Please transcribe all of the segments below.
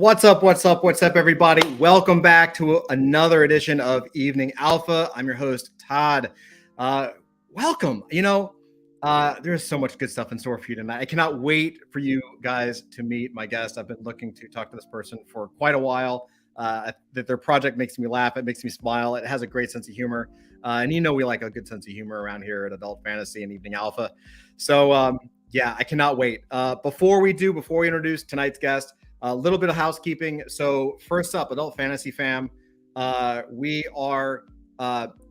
What's up, everybody? Welcome back to another edition of Evening Alpha. I'm your host, Todd. Welcome. There's so much good stuff in store for you tonight. I cannot wait for you guys to meet my guest. I've been looking to talk to this person for quite a while. That their project makes me laugh. It makes me smile. It has a great sense of humor. And we like a good sense of humor around here at Adult Fantasy and Evening Alpha. So, yeah, I cannot wait. Before we introduce tonight's guest, a little bit of housekeeping. So first up, Adult Fantasy fam, we are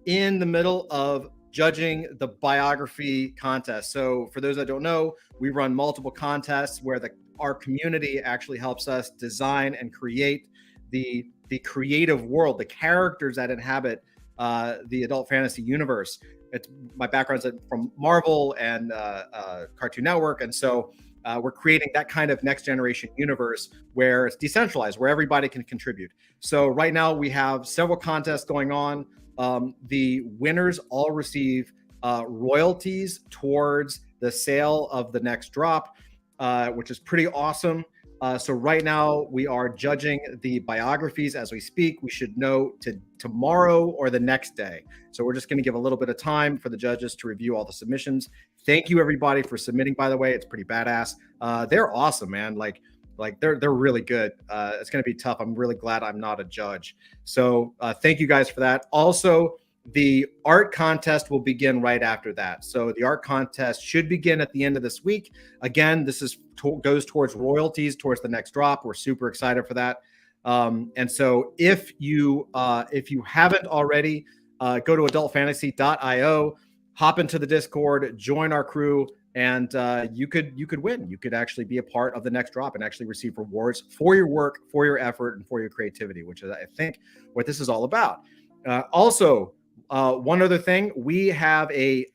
in the middle of judging the biography contest. So for those that don't know, we run multiple contests where our community actually helps us design and create the creative world, the characters that inhabit the Adult Fantasy universe. My background's from Marvel and Cartoon Network, and so we're creating that kind of next generation universe where it's decentralized, where everybody can contribute. So right now we have several contests going on. The winners all receive royalties towards the sale of the next drop, which is pretty awesome. So right now we are judging the biographies as we speak. We should know tomorrow or the next day. So we're just going to give a little bit of time for the judges to review all the submissions. Thank you everybody for submitting, by the way. It's pretty badass. They're awesome, man. Like they're really good. It's going to be tough. I'm really glad I'm not a judge. So thank you guys for that. Also, the art contest will begin right after that. So the art contest should begin at the end of this week. Again, this goes towards royalties, towards the next drop. We're super excited for that. And so if you haven't already, go to adultfantasy.io, hop into the Discord, join our crew, and you could win. You could actually be a part of the next drop and actually receive rewards for your work, for your effort, and for your creativity, which is, I think, what this is all about. Also, one other thing, we have a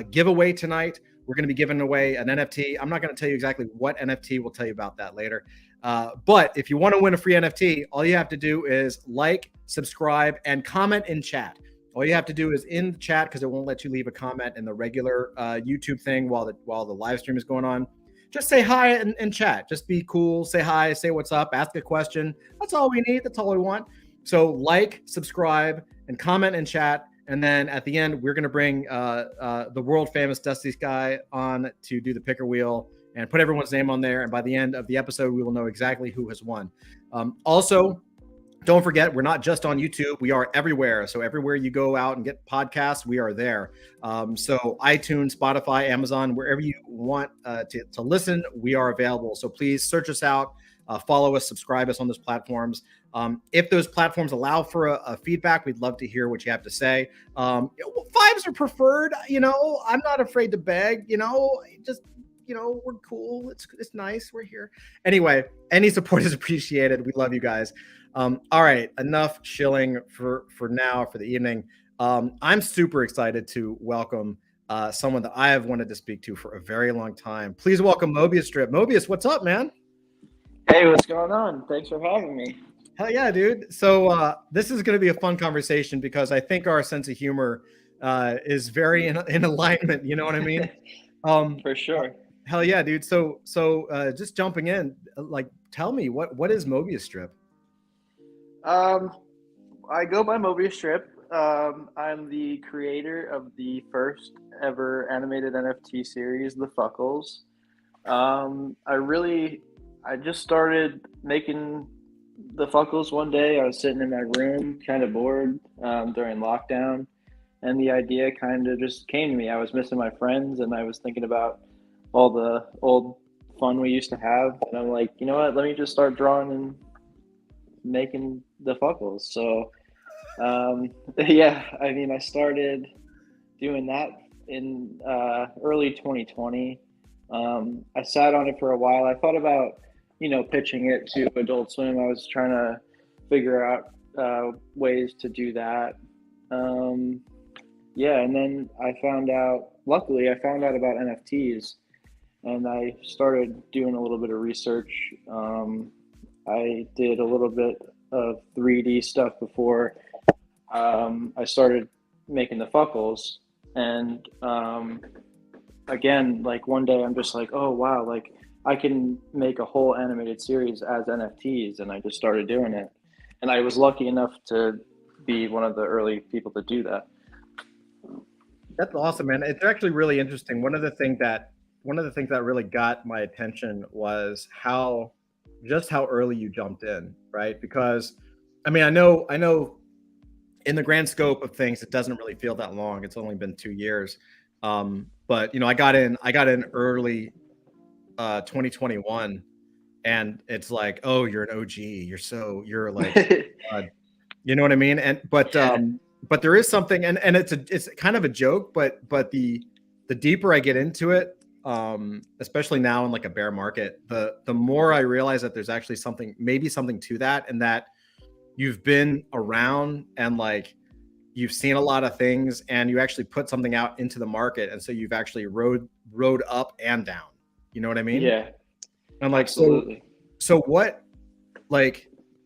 giveaway tonight. We're going to be giving away an NFT. I'm not going to tell you exactly what NFT. We'll tell you about that later. But if you want to win a free NFT, all you have to do is like, subscribe, and comment in chat. All you have to do is in the chat, because it won't let you leave a comment in the regular YouTube thing while the live stream is going on. Just say hi in chat. Just be cool. Say hi. Say what's up. Ask a question. That's all we need. That's all we want. So like, subscribe, and comment in chat. And then at the end, we're going to bring the world famous Dusty Sky on to do the picker wheel and put everyone's name on there. And by the end of the episode, we will know exactly who has won. Also, don't forget, we're not just on YouTube. We are everywhere. So everywhere you go out and get podcasts, we are there. So iTunes, Spotify, Amazon, wherever you want to listen, we are available. So please search us out. Follow us, subscribe us on those platforms. If those platforms allow for a feedback, we'd love to hear what you have to say. Fives are preferred. I'm not afraid to beg. We're cool. It's nice. We're here. Anyway, any support is appreciated. We love you guys. All right, enough shilling for now, for the evening. I'm super excited to welcome someone that I have wanted to speak to for a very long time. Please welcome Mobius Strip. Mobius, what's up, man? Hey, what's going on? Thanks for having me. Hell yeah, dude. So this is going to be a fun conversation because I think our sense of humor is very in alignment. You know what I mean? For sure. Hell yeah, dude. So just jumping in, tell me what is Mobius Strip? I go by Mobius Strip. I'm the creator of the first ever animated NFT series, the Fuckles. I just started making the Fuckles one day. I was sitting in my room, kind of bored during lockdown, and the idea kind of just came to me. I was missing my friends, and I was thinking about all the old fun we used to have, and I'm like, you know what? Let me just start drawing and making the Fuckles. So, yeah, I mean, I started doing that in early 2020. I sat on it for a while. I thought about pitching it to Adult Swim. I was trying to figure out ways to do that. Yeah, and then luckily I found out about NFTs, and I started doing a little bit of research. I did a little bit of 3D stuff before I started making the Fuckles. And again, like one day I'm just like, oh wow, like I can make a whole animated series as NFTs, and I just started doing it. And I was lucky enough to be one of the early people to do that. That's awesome, man. It's actually really interesting. One of the things that really got my attention was how early you jumped in, right? Because I know in the grand scope of things, it doesn't really feel that long. It's only been 2 years. But I got in early 2021, and it's like, oh, you're an OG. You're like, you know what I mean? But there is something, and it's kind of a joke, but the deeper I get into it, especially now in like a bear market, the more I realize that there's actually maybe something to that, and that you've been around and like you've seen a lot of things, and you actually put something out into the market, and so you've actually rode up and down. You know what I mean? Yeah, And like, absolutely. so what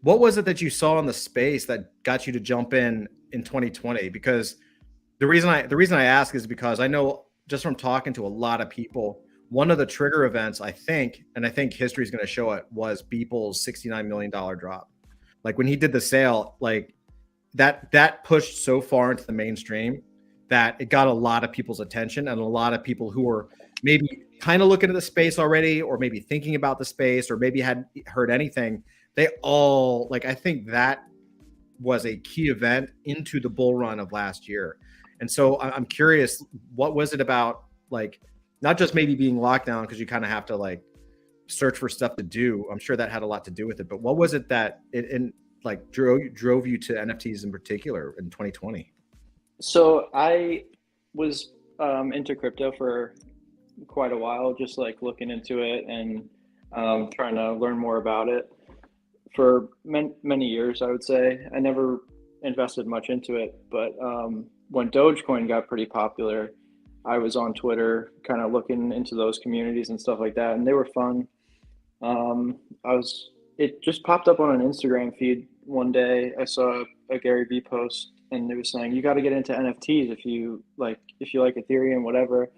was it that you saw in the space that got you to jump in 2020? Because the reason I ask is because I know just from talking to a lot of people, one of the trigger events, I think, and I think history is going to show it, was Beeple's $69 million drop. Like when he did the sale, like that pushed so far into the mainstream that it got a lot of people's attention, and a lot of people who were maybe kind of looking at the space already, or maybe thinking about the space, or maybe hadn't heard anything. They all, like, I think that was a key event into the bull run of last year. And so I'm curious, what was it about, like, not just maybe being locked down because you kind of have to like search for stuff to do. I'm sure that had a lot to do with it, but what was it that like drove you to NFTs in particular in 2020? So I was into crypto for quite a while, just like looking into it and trying to learn more about it for many years. I would say I never invested much into it, but when Dogecoin got pretty popular, I was on Twitter, kind of looking into those communities and stuff like that, and they were fun. I was It just popped up on an Instagram feed one day. I saw a Gary Vee post, and it was saying you got to get into NFTs if you like Ethereum, whatever.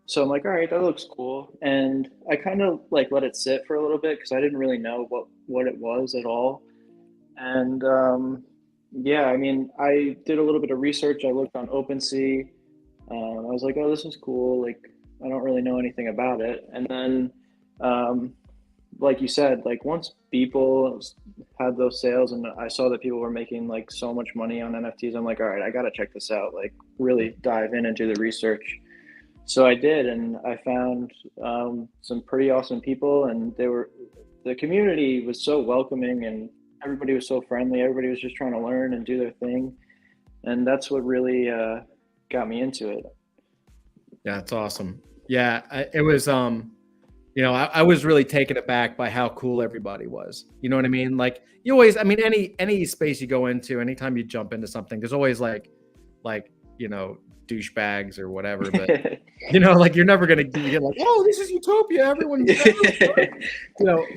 So I'm like, all right, that looks cool. And I kind of like let it sit for a little bit because I didn't really know what it was at all. And yeah, I mean, I did a little bit of research. I looked on OpenSea. I was like, oh, this is cool. Like, I don't really know anything about it. And then, like you said, like once people had those sales and I saw that people were making like so much money on NFTs, I'm like, all right, I got to check this out. Like, really dive into the research. So I did, and I found some pretty awesome people, and the community was so welcoming, and everybody was so friendly. Everybody was just trying to learn and do their thing, and that's what really got me into it. Yeah, it's awesome. Yeah, it was. I was really taken aback by how cool everybody was. You know what I mean? Like you always, I mean, any space you go into, anytime you jump into something, there's always like douchebags or whatever. But like you're never gonna get like, oh, this is utopia. Everyone's,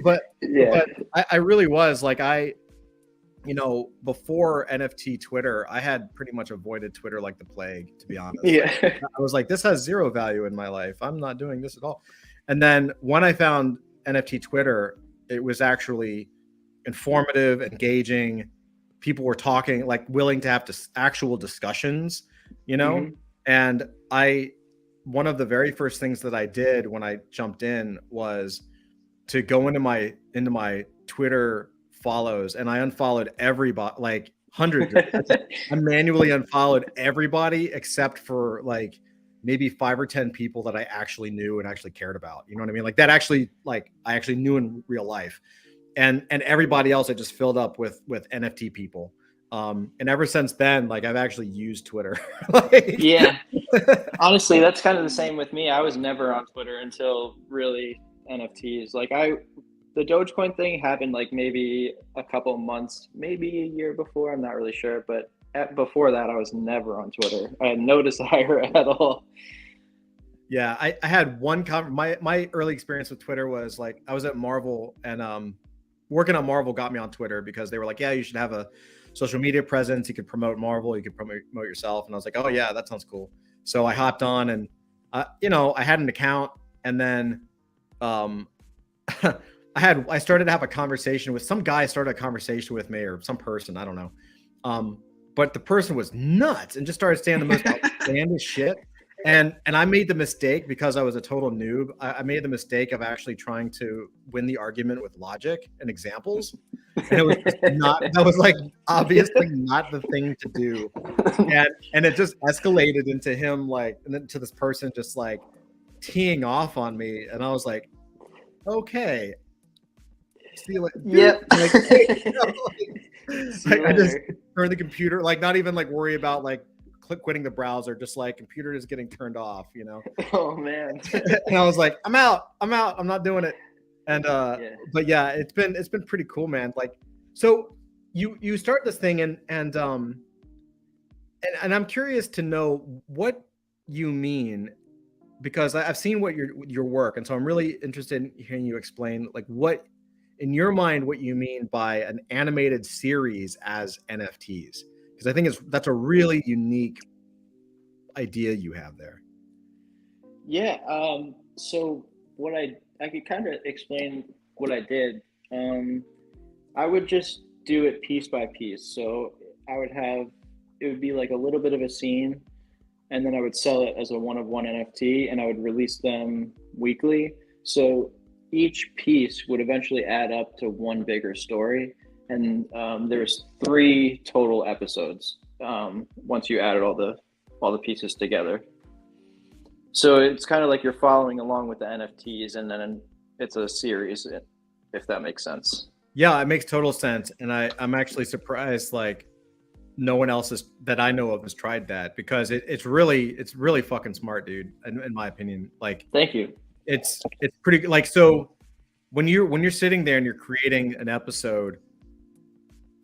But Yeah. I really was like before NFT Twitter, I had pretty much avoided Twitter like the plague, to be honest. Yeah. Like, I was like, this has zero value in my life. I'm not doing this at all. And then when I found NFT Twitter, it was actually informative, engaging. People were talking, like willing to have actual discussions, Mhm. And one of the very first things that I did when I jumped in was to go into my Twitter follows, and I unfollowed everybody, like hundreds. I manually unfollowed everybody except for like maybe 5 or 10 people that I actually knew and actually cared about. You know what I mean? Like that actually, like I actually knew in real life, and everybody else I just filled up with NFT people. And ever since then, like I've actually used Twitter. Yeah. Honestly, that's kind of the same with me. I was never on Twitter until really NFTs. The Dogecoin thing happened like maybe a couple months, maybe a year before. I'm not really sure, but before that, I was never on Twitter. I had no desire at all. Yeah, I had one my early experience with Twitter was like I was at Marvel, and working on Marvel got me on Twitter because they were like, yeah, you should have a social media presence. You could promote Marvel, you could promote yourself, and I was like, oh yeah, that sounds cool. So I hopped on, and I had an account, and then I started to have a conversation with some guy, started a conversation with me, or some person, I don't know. But the person was nuts and just started saying the most outlandish shit. And I made the mistake, because I was a total noob. I made the mistake of actually trying to win the argument with logic and examples. And it was just not, that was like obviously not the thing to do. And it just escalated into him, like, and then to this person just like teeing off on me. And I was like, okay. See you later. Yep. Like, I just turn the computer, like not even like worry about like quitting the browser, just like computer is getting turned off, you know. Oh man. And I was like, I'm out, I'm not doing it. And but yeah, it's been pretty cool, man. Like, so you start this thing, and I'm curious to know what you mean, because I've seen what your work, and so I'm really interested in hearing you explain, like, what in your mind, what you mean by an animated series as NFTs, because I think that's a really unique idea you have there. Yeah. So what I could kind of explain what I did. I would just do it piece by piece. So it would be like a little bit of a scene, and then I would sell it as a one of one NFT, and I would release them weekly. So each piece would eventually add up to one bigger story. And there's 3 total episodes once you added all the pieces together. So it's kind of like you're following along with the NFTs, and then it's a series, if that makes sense. Yeah, it makes total sense. And I'm actually surprised, like, no one else that I know of has tried that, because it's really fucking smart, dude, in my opinion. Like, thank you. It's pretty, like, so when you're sitting there and you're creating an episode,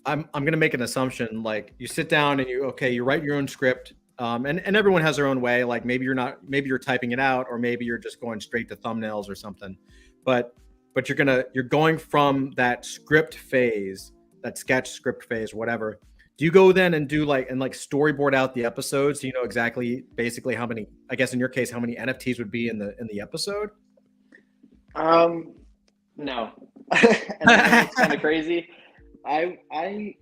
I'm gonna make an assumption, like, you sit down and you write your own script, and everyone has their own way. Like, maybe you're typing it out, or maybe you're just going straight to thumbnails or something, but you're going from that script phase, that sketch script phase, whatever. Do you go then and do like storyboard out the episodes, so you know exactly, basically, how many, I guess in your case, how many NFTs would be in the episode? No. And I know it's kind of crazy. I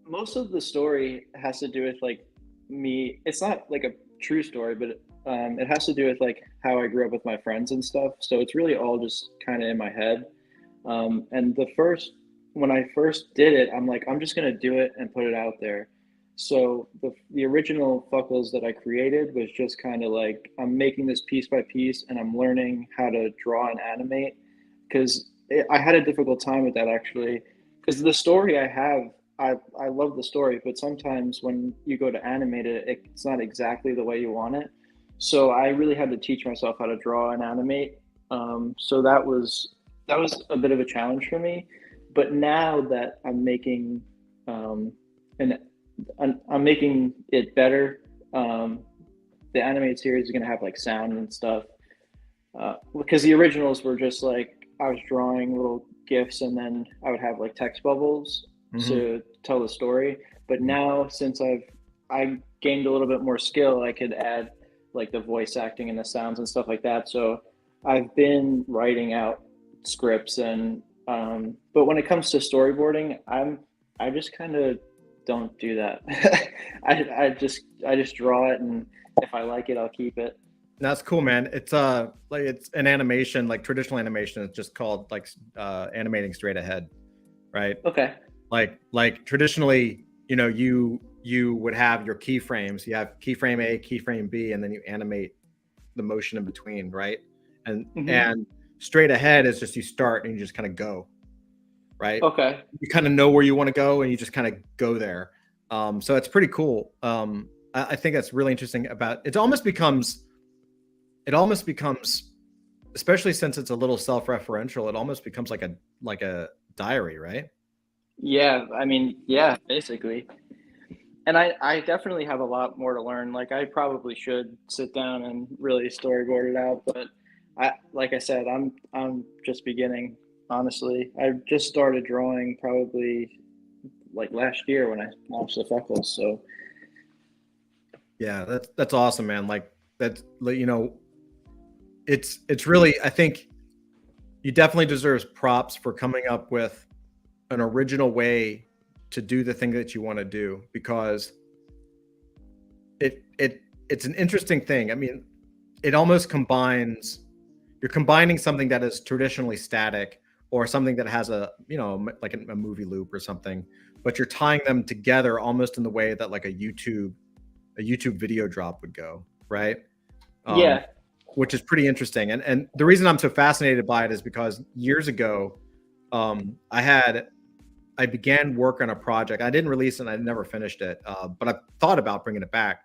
most of the story has to do with like me. It's not like a true story, but it has to do with like how I grew up with my friends and stuff. So it's really all just kind of in my head. And when I first did it, I'm like, I'm just gonna do it and put it out there. So the original Fuckles that I created was just kind of like, I'm making this piece by piece, and I'm learning how to draw and animate, because I had a difficult time with that, actually, because the story I love the story, but sometimes when you go to animate it, it's not exactly the way you want it. So I really had to teach myself how to draw and animate. So that was a bit of a challenge for me. But now that I'm making I'm making it better. The animated series is going to have like sound and stuff, because the originals were just like, I was drawing little GIFs, and then I would have like text bubbles to tell the story. But now, since I gained a little bit more skill, I could add like the voice acting and the sounds and stuff like that. So I've been writing out scripts, and but when it comes to storyboarding, I just kind of don't do that. I just draw it, and if I like it, I'll keep it. That's cool, man. It's like, it's an animation, like traditional animation. It's just called like animating straight ahead, right? Okay. Like traditionally, you would have your keyframes. You have keyframe A, keyframe B, and then you animate the motion in between, right? And straight ahead is just, you start and you just kind of go, right? Okay. You kind of know where you want to go, and you just kind of go there. So it's pretty cool. I think that's really interesting about it. Almost becomes, especially since it's a little self-referential, it almost becomes like a diary, right? Yeah, I mean, yeah, basically. And I definitely have a lot more to learn. Like, I probably should sit down and really storyboard it out, but like I said, I'm just beginning, honestly. I just started drawing probably like last year when I launched the Fuckles. So yeah, that's awesome, man. Like, that's, it's really, I think, you definitely deserve props for coming up with an original way to do the thing that you want to do, because it's an interesting thing. I mean, it almost combines, you're combining something that is traditionally static or something that has a, you know, like a movie loop or something, but you're tying them together almost in the way that like a YouTube video drop would go, right? Yeah. Which is pretty interesting. And the reason I'm so fascinated by it is because years ago, I began work on a project. I didn't release it and I never finished it, but I thought about bringing it back,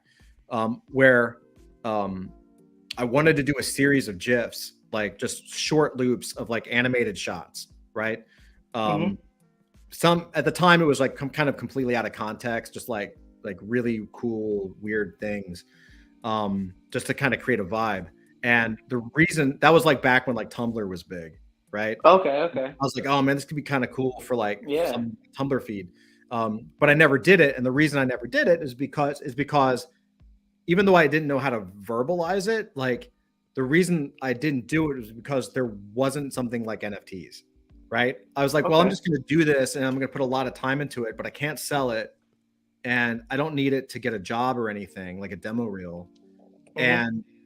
where I wanted to do a series of GIFs, like just short loops of like animated shots, right? Some at the time it was like kind of completely out of context, just like really cool, weird things, just to kind of create a vibe. And the reason that was like back when like Tumblr was big, right? Okay. I was like, oh man, this could be kind of cool for like Yeah. some Tumblr feed. But I never did it. And the reason I never did it is because even though I didn't know how to verbalize it, like the reason I didn't do it was because there wasn't something like NFTs, right? I was like, well, I'm just going to do this and I'm going to put a lot of time into it, but I can't sell it. And I don't need it to get a job or anything, like a demo reel.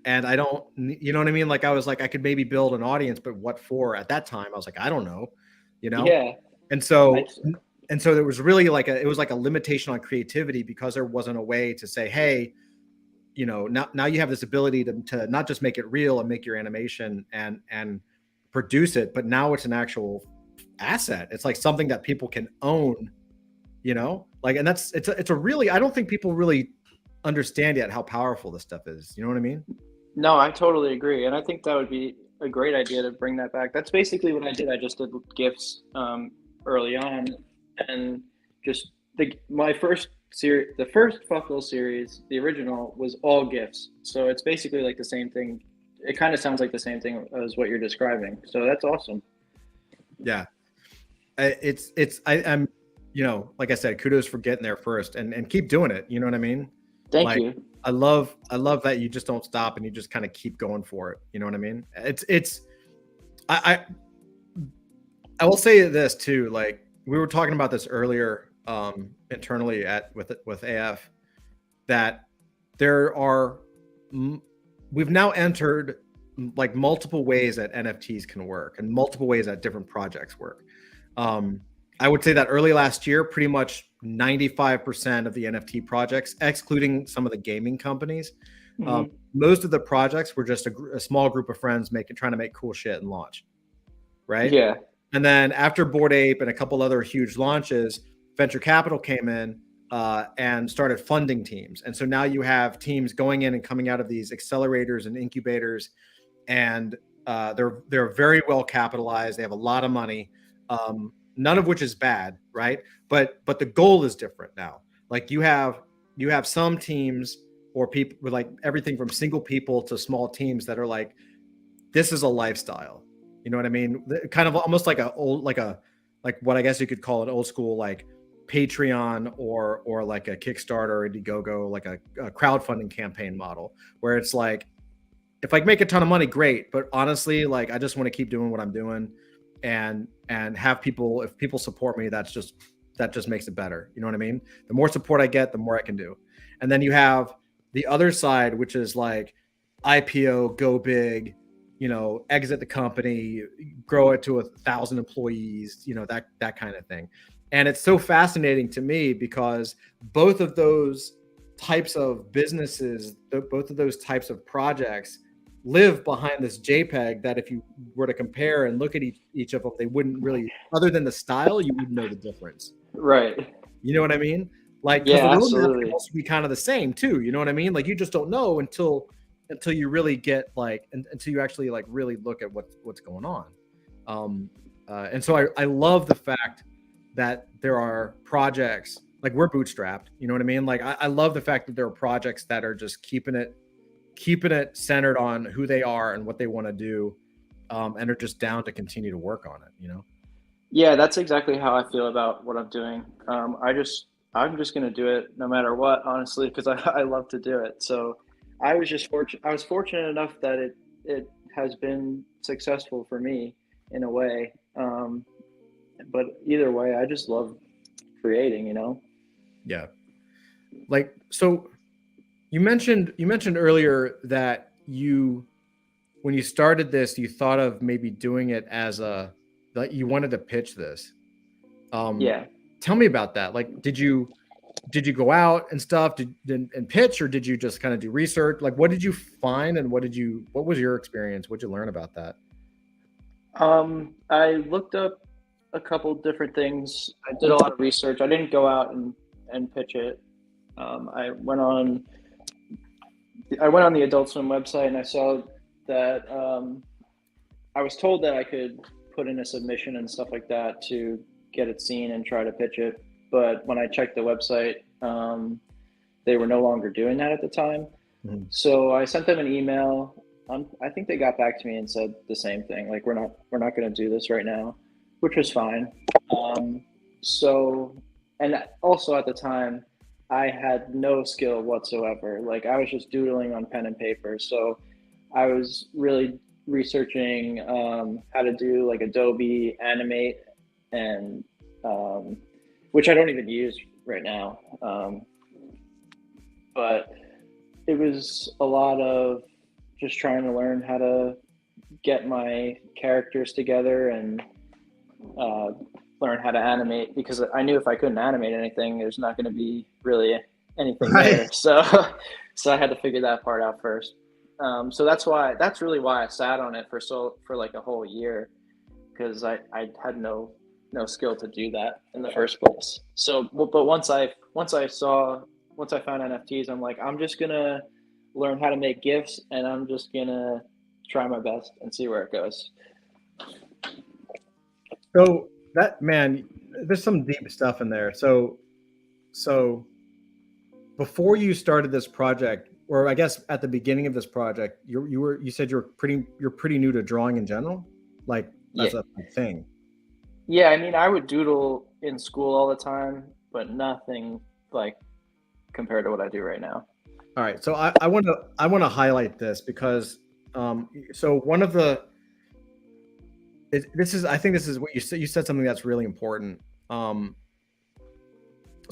And I don't, you know what I mean? Like I was like, I could maybe build an audience, but what for? At that time, I was like, I don't know, you know? Yeah. And so there was really like it was like a limitation on creativity because there wasn't a way to say, hey, you know, now you have this ability to not just make it real and make your animation and produce it, but now it's an actual asset. It's like something that people can own, you know, like, and it's a really, I don't think people really understand yet how powerful this stuff is. You know what I mean? No, I totally agree. And I think that would be a great idea to bring that back. That's basically what I did. I just did GIFs early on, and just my first series, the first Fuckles series, the original, was all GIFs. So it's basically like the same thing. It kind of sounds like the same thing as what you're describing. So that's awesome. Yeah. I'm, you know, like I said, kudos for getting there first and keep doing it. You know what I mean? Thank you. I love that you just don't stop and you just kind of keep going for it. You know what I mean? I will say this too. Like we were talking about this earlier, internally with AF, that we've now entered like multiple ways that NFTs can work and multiple ways that different projects work. I would say that early last year, pretty much 95% of the NFT projects, excluding some of the gaming companies, most of the projects were just a small group of friends trying to make cool shit and launch, right? Yeah. And then after Bored Ape and a couple other huge launches, venture capital came in and started funding teams. And so now you have teams going in and coming out of these accelerators and incubators, and they're very well capitalized. They have a lot of money. None of which is bad, right? But the goal is different now. Like you have some teams or people with like everything from single people to small teams that are like, this is a lifestyle. You know what I mean? Kind of almost like like what I guess you could call an old school like Patreon or like a Kickstarter or Indiegogo, like a crowdfunding campaign model, where it's like, if I make a ton of money, great. But honestly, like I just want to keep doing what I'm doing. And have people, if people support me, that just makes it better. You know what I mean? The more support I get, the more I can do. And then you have the other side, which is like IPO, go big, you know, exit the company, grow it to 1,000 employees, you know, that kind of thing. And it's so fascinating to me because both of those types of businesses, both of those types of projects live behind this JPEG that if you were to compare and look at each of them, they wouldn't really, other than the style, you wouldn't know the difference. Right. You know what I mean? Like, yeah, the absolutely. roadmap can also be kind of the same too. You know what I mean? Like you just don't know until you really get like, until you actually like really look at what's going on. And so I love the fact that there are projects, like we're bootstrapped, you know what I mean? Like I love the fact that there are projects that are just keeping it centered on who they are and what they want to do, and are just down to continue to work on it, you know? Yeah, that's exactly how I feel about what I'm doing. I'm just going to do it no matter what, honestly, because I love to do it. So I was fortunate enough that it has been successful for me. in a way. But either way, I just love creating, Yeah. Like, so you mentioned earlier that when you started this, you thought of maybe doing it as like you wanted to pitch this. Yeah. Tell me about that. Like, did you go out and stuff and pitch, or did you just kind of do research? Like, what did you find, and what was your experience? What did you learn about that? I looked up a couple different things. I did a lot of research. I didn't go out and pitch it. I went on the Adult Swim website, and I saw that I was told that I could put in a submission and stuff like that to get it seen and try to pitch it. But when I checked the website, they were no longer doing that at the time. Mm-hmm. So I sent them an email. I think they got back to me and said the same thing. Like, we're not going to do this right now, which was fine. So, and also at the time, I had no skill whatsoever. Like, I was just doodling on pen and paper. So I was really researching how to do like Adobe Animate, and which I don't even use right now. But it was a lot of just trying to learn how to get my characters together and learn how to animate, because I knew if I couldn't animate anything, there's not going to be really anything there. So I had to figure that part out first. So that's really why I sat on it for like a whole year, because I had no skill to do that in the first place. So, but once I found NFTs, I'm like, I'm just gonna learn how to make GIFs, and I'm just gonna try my best and see where it goes. So that, man, there's some deep stuff in there. So before you started this project, or I guess at the beginning of this project, you said you're pretty new to drawing in general. Like, that's a thing. Yeah, I mean, I would doodle in school all the time, but nothing like compared to what I do right now. All right, so I want to highlight this because so one of the I think this is what you said. You said something that's really important. So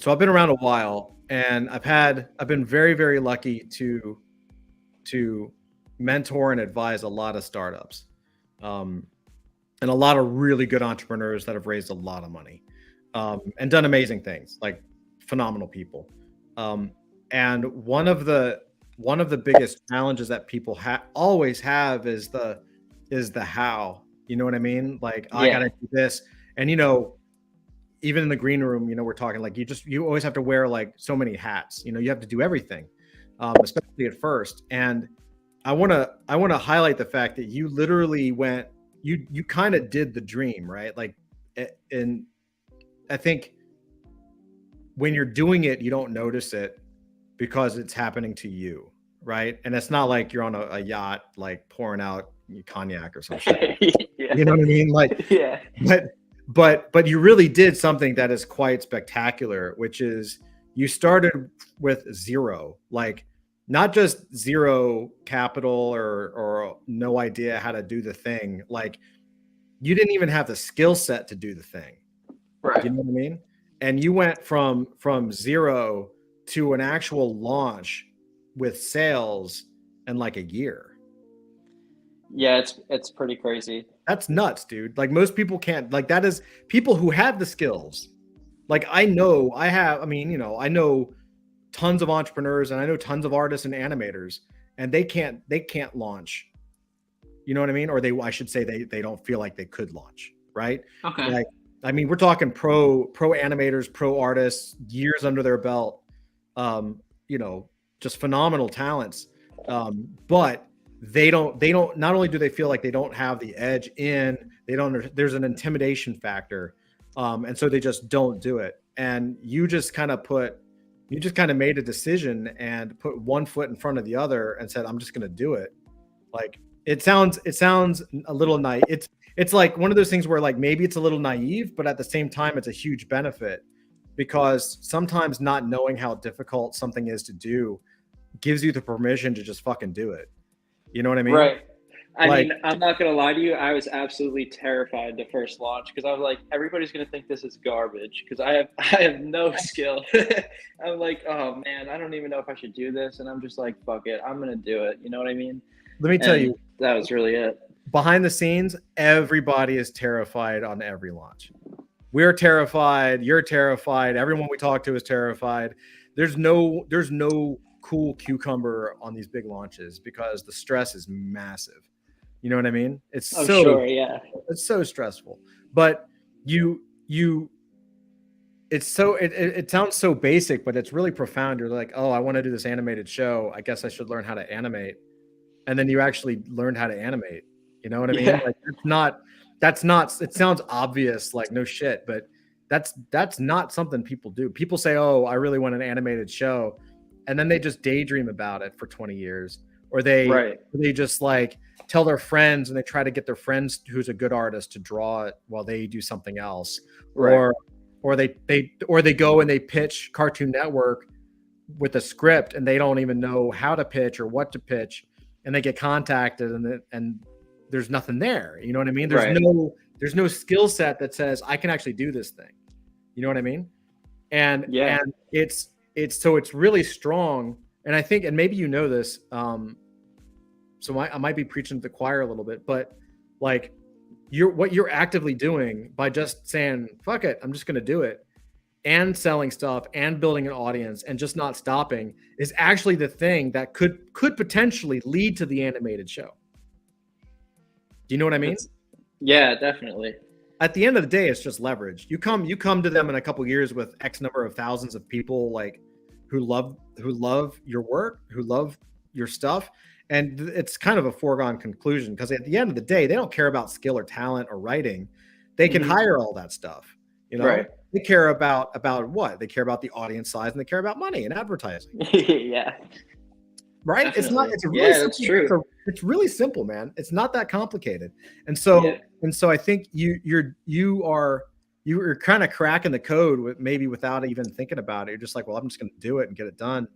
I've been around a while, and I've been very, very lucky to mentor and advise a lot of startups, and a lot of really good entrepreneurs that have raised a lot of money, and done amazing things, like phenomenal people. And one of the biggest challenges that people always have is the how. You know what I mean? Like, I gotta do this, and even in the green room, we're talking like you always have to wear like so many hats. You have to do everything, especially at first. And I want to highlight the fact that you literally you kind of did the dream, right? Like, and I think when you're doing it, you don't notice it because it's happening to you, right? And it's not like you're on a yacht, like pouring out cognac or something. Yeah. You know what I mean? Like, yeah. But you really did something that is quite spectacular, which is you started with zero, like not just zero capital or no idea how to do the thing. Like, you didn't even have the skill set to do the thing. Right. You know what I mean? And you went from zero to an actual launch with sales in like a year. Yeah, it's pretty crazy. That's nuts, dude. Like, most people can't. Like, that is people who have the skills. Like, I know tons of entrepreneurs, and I know tons of artists and animators, and they can't launch. You know what I mean? Or I should say they don't feel like they could launch, right? Okay. Like, I mean, we're talking pro animators, pro artists, years under their belt, just phenomenal talents. But they don't, not only do they feel like they don't have the edge there's an intimidation factor. And so they just don't do it. And you just kind of made a decision and put one foot in front of the other and said, I'm just going to do it. Like, it sounds a little naive. It's like one of those things where, like, maybe it's a little naive, but at the same time, it's a huge benefit, because sometimes not knowing how difficult something is to do gives you the permission to just fucking do it. You know what I mean? Right. I Like, mean, I'm not gonna lie to you. I was absolutely terrified the first launch because I was like, everybody's gonna think this is garbage because I have no skill. I'm like, oh man, I don't even know if I should do this, and I'm just like, fuck it, I'm gonna do it. You know what I mean? let me tell And you, that was really it. behind the scenes, everybody is terrified on every launch. We're terrified. You're terrified. Everyone we talk to is terrified. There's no cool cucumber on these big launches because the stress is massive. You know what I mean? I'm sure, yeah. It's so stressful. But you it sounds so basic, but it's really profound. You're like, oh, I want to do this animated show. I guess I should learn how to animate. And then you actually learned how to animate. You know what I mean? Yeah. Like that's not it sounds obvious, like no shit, but that's not something people do. People say, oh, I really want an animated show, and then they just daydream about it for 20 years, or they just like tell their friends, and they try to get their friends who's a good artist to draw it while they do something else. Right. Or they go and they pitch Cartoon Network with a script, and they don't even know how to pitch or what to pitch, and they get contacted, and there's nothing there. You know what I mean? There's no skill set that says I can actually do this thing. You know what I mean? And Yeah. and it's really strong. And I think, and maybe you know this, so I might be preaching to the choir a little bit, but like what you're actively doing by just saying fuck it, I'm just going to do it, and selling stuff and building an audience and just not stopping is actually the thing that could potentially lead to the animated show. Do you know what I mean? Yeah, definitely. At the end of the day, it's just leverage. You come to them in a couple years with X number of thousands of people like who love your work, who love your stuff, and it's kind of a foregone conclusion because at the end of the day, they don't care about skill or talent or writing. They can hire all that stuff. You know, Right. They care about what? They care about the audience size, and they care about money and advertising. Yeah. Right? Definitely. It's not. It's really yeah, simple. that's true. It's really simple, man. It's not that complicated. And so I think you're kind of cracking the code with maybe without even thinking about it. You're just like, well, I'm just going to do it and get it done.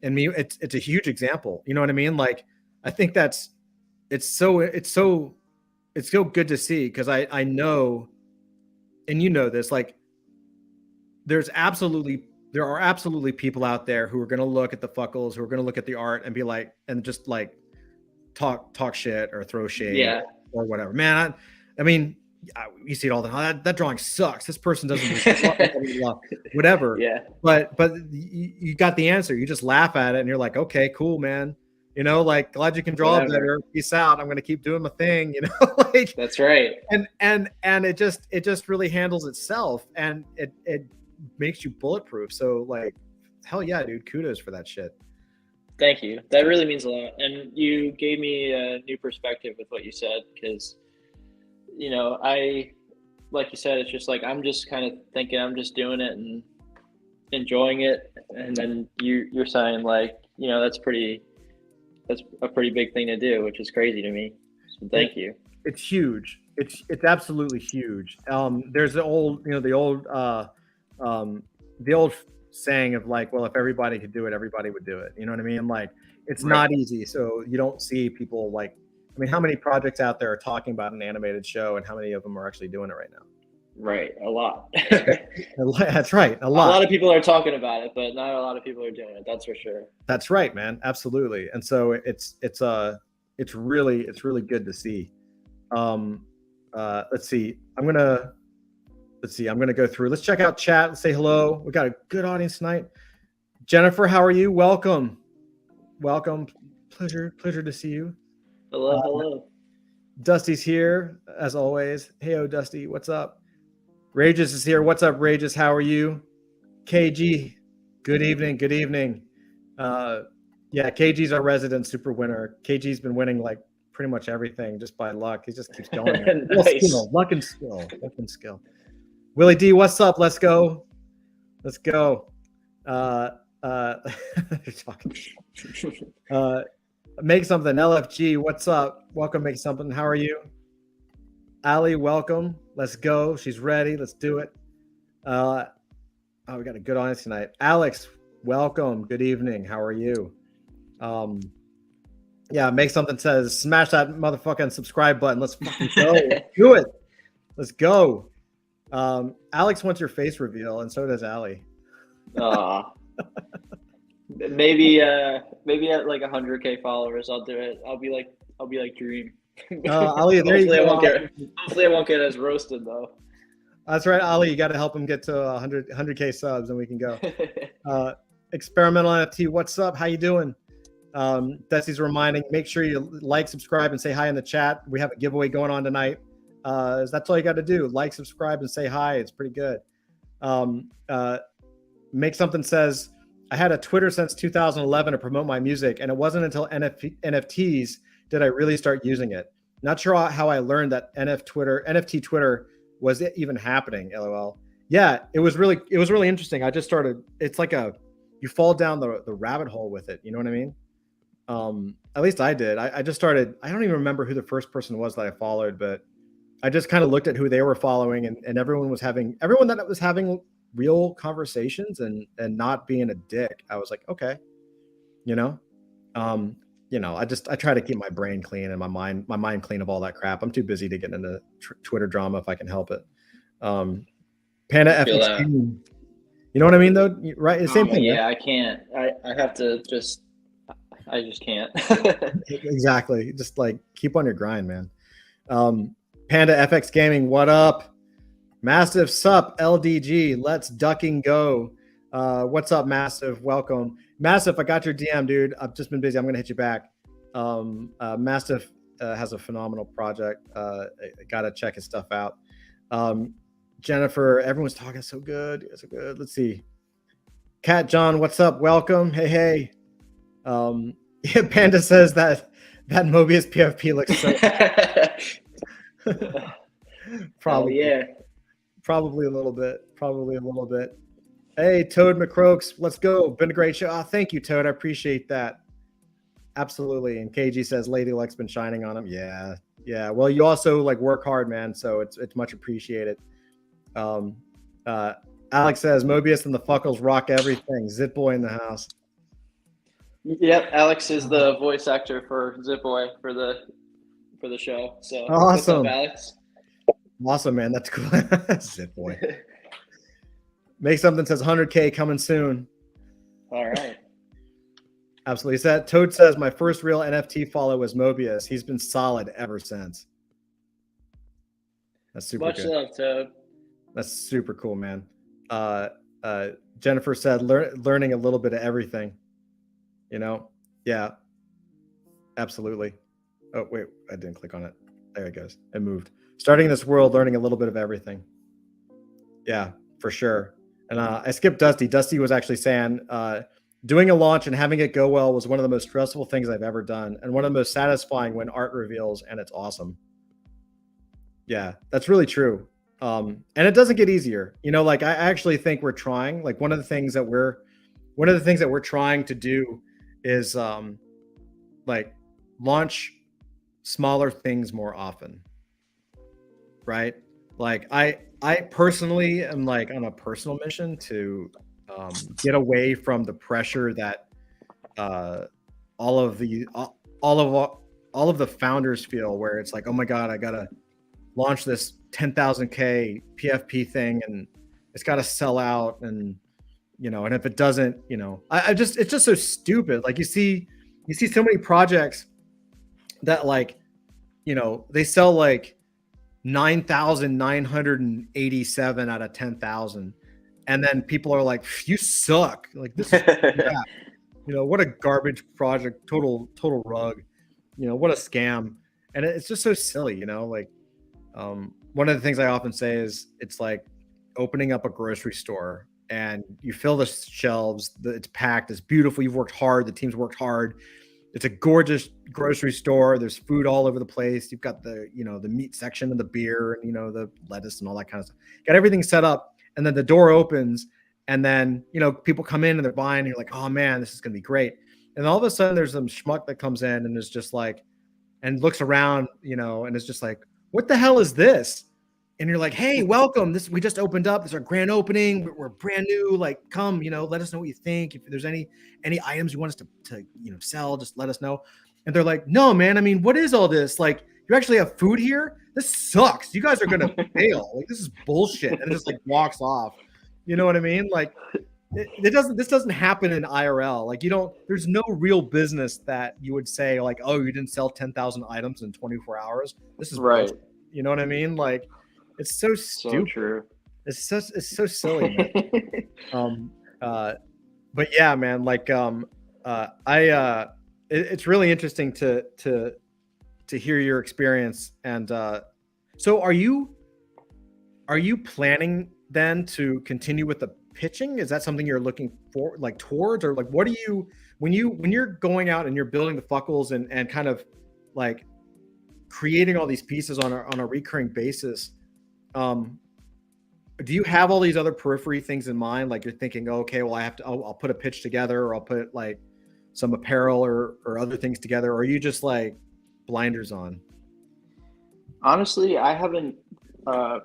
And it's a huge example. You know what I mean? Like, I think it's so good to see, because I know, and you know this, like there are absolutely people out there who are going to look at the Fuckles, who are going to look at the art and be like, and just like talk shit or throw shade or whatever. Man, I mean, you see it all the time. That drawing sucks. This person doesn't whatever. Yeah. But you got the answer. You just laugh at it and you're like, okay, cool, man. You know, like, glad you can draw better. Peace out. I'm going to keep doing my thing. You know, like that's right. And it just really handles itself, and it makes you bulletproof. So like, hell yeah, dude, kudos for that shit. Thank you. That really means a lot. And you gave me a new perspective with what you said, because, you know, like you said, it's just like, I'm just kind of thinking I'm just doing it and enjoying it. And then you're saying like, you know, that's a pretty big thing to do, which is crazy to me. So thank you. It's huge. It's absolutely huge. There's the old saying of like, well, if everybody could do it, everybody would do it. You know what I mean? Like, it's not easy. So you don't see people like, I mean, how many projects out there are talking about an animated show, and how many of them are actually doing it right now? Right. A lot. That's right. A lot. A lot of people are talking about it, but not a lot of people are doing it. That's for sure. That's right, man. Absolutely. And so it's really good to see. Let's see. I'm going to go through. Let's check out chat. Let's say hello. We got a good audience tonight. Jennifer, how are you? Welcome. Pleasure to see you. Hello. Dusty's here as always. Hey, Dusty, what's up? Rages is here. What's up, Rages? How are you? KG, good evening. Yeah, KG's our resident super winner. KG's been winning like pretty much everything just by luck. He just keeps going. Nice. Luck and skill. Willie D, what's up? Let's go. Make something. LFG, what's up? Welcome. Make something. How are you? Ali, welcome. Let's go. She's ready. Let's do it. We got a good audience tonight. Alex, welcome. Good evening. How are you? Yeah, make something says smash that motherfucking subscribe button. Let's fucking go. Do it. Let's go. Alex wants your face reveal, and so does Allie. Maybe at like 100K followers, I'll do it. I'll be like Dream. Ali, there you go. Hopefully I won't get as roasted though. That's right, Ali. You got to help him get to 100K subs, and we can go. Experimental NFT, what's up? How you doing? Desi's reminding, make sure you like, subscribe, and say hi in the chat. We have a giveaway going on tonight. That's all you got to do. Like, subscribe, and say hi. It's pretty good. Make something says, I had a Twitter since 2011 to promote my music, and it wasn't until NFTs did I really start using it. Not sure how I learned that NFT Twitter was even happening. LOL. Yeah, it was really interesting. I just started. It's like you fall down the rabbit hole with it. You know what I mean? At least I did. I just started. I don't even remember who the first person was that I followed, but I just kind of looked at who they were following, and everyone that was having real conversations and not being a dick. I was like, okay, I try to keep my brain clean and my mind clean of all that crap. I'm too busy to get into Twitter drama if I can help it. Panda FX, you know what I mean though, right? The same thing. Yeah, right? I can't. I have to just. I just can't. Exactly. Just like keep on your grind, man. Panda FX Gaming, what up? Massive sup LDG, let's ducking go. What's up, Massive? Welcome. Massive, I got your DM, dude. I've just been busy. I'm gonna hit you back. Massive has a phenomenal project. Gotta check his stuff out. Jennifer, everyone's talking so good. So good. Let's see. Cat John, what's up? Welcome. Hey. Yeah, Panda says that Mobius PFP looks so probably. Yeah. Probably a little bit. Hey, Toad McCroaks, let's go. Been a great show. Oh, thank you, Toad. I appreciate that. Absolutely. And KG says Lady Luck's been shining on him. Yeah. Well, you also like work hard, man. So it's much appreciated. Alex says Mobius and the Fuckles rock everything. Zip Boy in the house. Yep, Alex is the voice actor for Zip Boy for the show. So awesome, what's up, Alex? Awesome, man. That's cool. Zip Boy. Make something says 100K coming soon. All right. Absolutely. Toad says my first real NFT follow was Mobius. He's been solid ever since. That's super Much good. love, Toad. That's super cool, man. Jennifer said learning a little bit of everything. Yeah, absolutely. Oh, wait, I didn't click on it. There it goes. It moved. Starting in this world, learning a little bit of everything. Yeah, for sure. And I skipped Dusty. Dusty was actually saying doing a launch and having it go well was one of the most stressful things I've ever done, and one of the most satisfying when art reveals and it's awesome. Yeah, that's really true. And it doesn't get easier. I actually think we're trying. Like one of the things that we're trying to do is like launch smaller things more often, right? Like I personally am like on a personal mission to get away from the pressure that all of the founders feel, where it's like, oh my god, I gotta launch this 10,000K PFP thing and it's got to sell out, and and if it doesn't, it's just so stupid. Like you see so many projects that like, they sell like 9,987 out of 10,000, and then people are like, you suck. Like this is crap. What a garbage project, total rug. What a scam. And it's just so silly. Like one of the things I often say is it's like opening up a grocery store, and you fill the shelves, it's packed, it's beautiful, you've worked hard, the team's worked hard, it's a gorgeous grocery store, there's food all over the place, you've got the the meat section and the beer and the lettuce and all that kind of stuff, got everything set up, and then the door opens, and then people come in and they're buying, and you're like, oh man, this is gonna be great. And all of a sudden there's some schmuck that comes in and is just like, and looks around, and it's just like, what the hell is this? And you're like, hey, welcome. We just opened up. This is our grand opening. We're brand new. Like, come, let us know what you think. If there's any items you want us to sell, just let us know. And they're like, no, man, I mean, what is all this? Like, you actually have food here? This sucks. You guys are going to fail. Like, this is bullshit. And it just like walks off. You know what I mean? Like, this doesn't happen in IRL. Like, there's no real business that you would say like, oh, you didn't sell 10,000 items in 24 hours. This is right. bullshit. You know what I mean? Like, it's so stupid. So true. It's so silly, man. But yeah, man, like, it's really interesting to hear your experience. And so are you planning then to continue with the pitching? Is that something you're looking for, like, towards, or like, what do you, when you're going out and you're building the Fuckles and kind of like creating all these pieces on a recurring basis, do you have all these other periphery things in mind? Like, you're thinking, okay, well, I'll put a pitch together, or I'll put like some apparel or other things together, or are you just like blinders on? Honestly, I haven't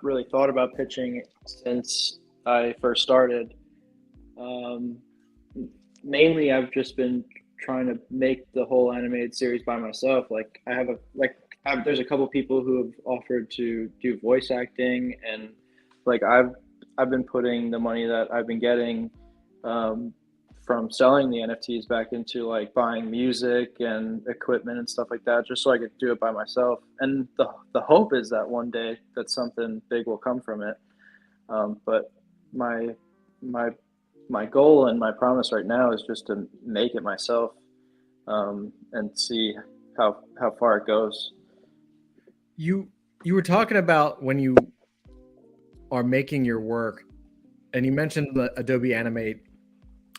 really thought about pitching since I first started. Mainly, I've just been trying to make the whole animated series by myself. Like, there's a couple people who have offered to do voice acting, and like I've been putting the money that I've been getting from selling the NFTs back into like buying music and equipment and stuff like that, just so I could do it by myself. And the hope is that one day that something big will come from it. But my goal and my promise right now is just to make it myself, and see how far it goes. You were talking about when you are making your work, and you mentioned the Adobe Animate.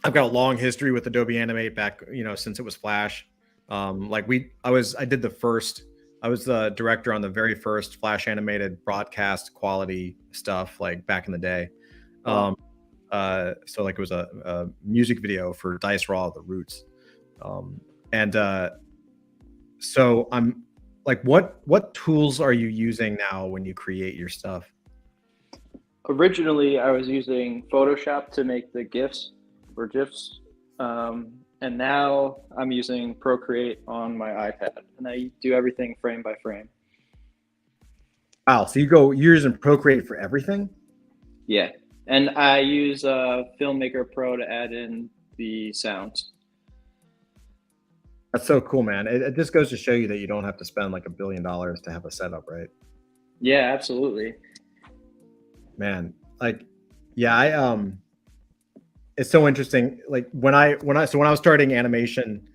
I've got a long history with Adobe Animate back, since it was Flash. I was the director on the very first Flash animated broadcast quality stuff, like back in the day. So like it was a music video for Dice Raw, The Roots. So I'm like, what tools are you using now when you create your stuff? Originally, I was using Photoshop to make the GIFs or GIFs, and now I'm using Procreate on my iPad, and I do everything frame by frame. Wow, so you're using Procreate for everything? Yeah, and I use Filmmaker Pro to add in the sounds. That's so cool, man. It just goes to show you that you don't have to spend like $1 billion to have a setup, right? Yeah, absolutely. Man, like, yeah, it's so interesting. Like when I was starting animation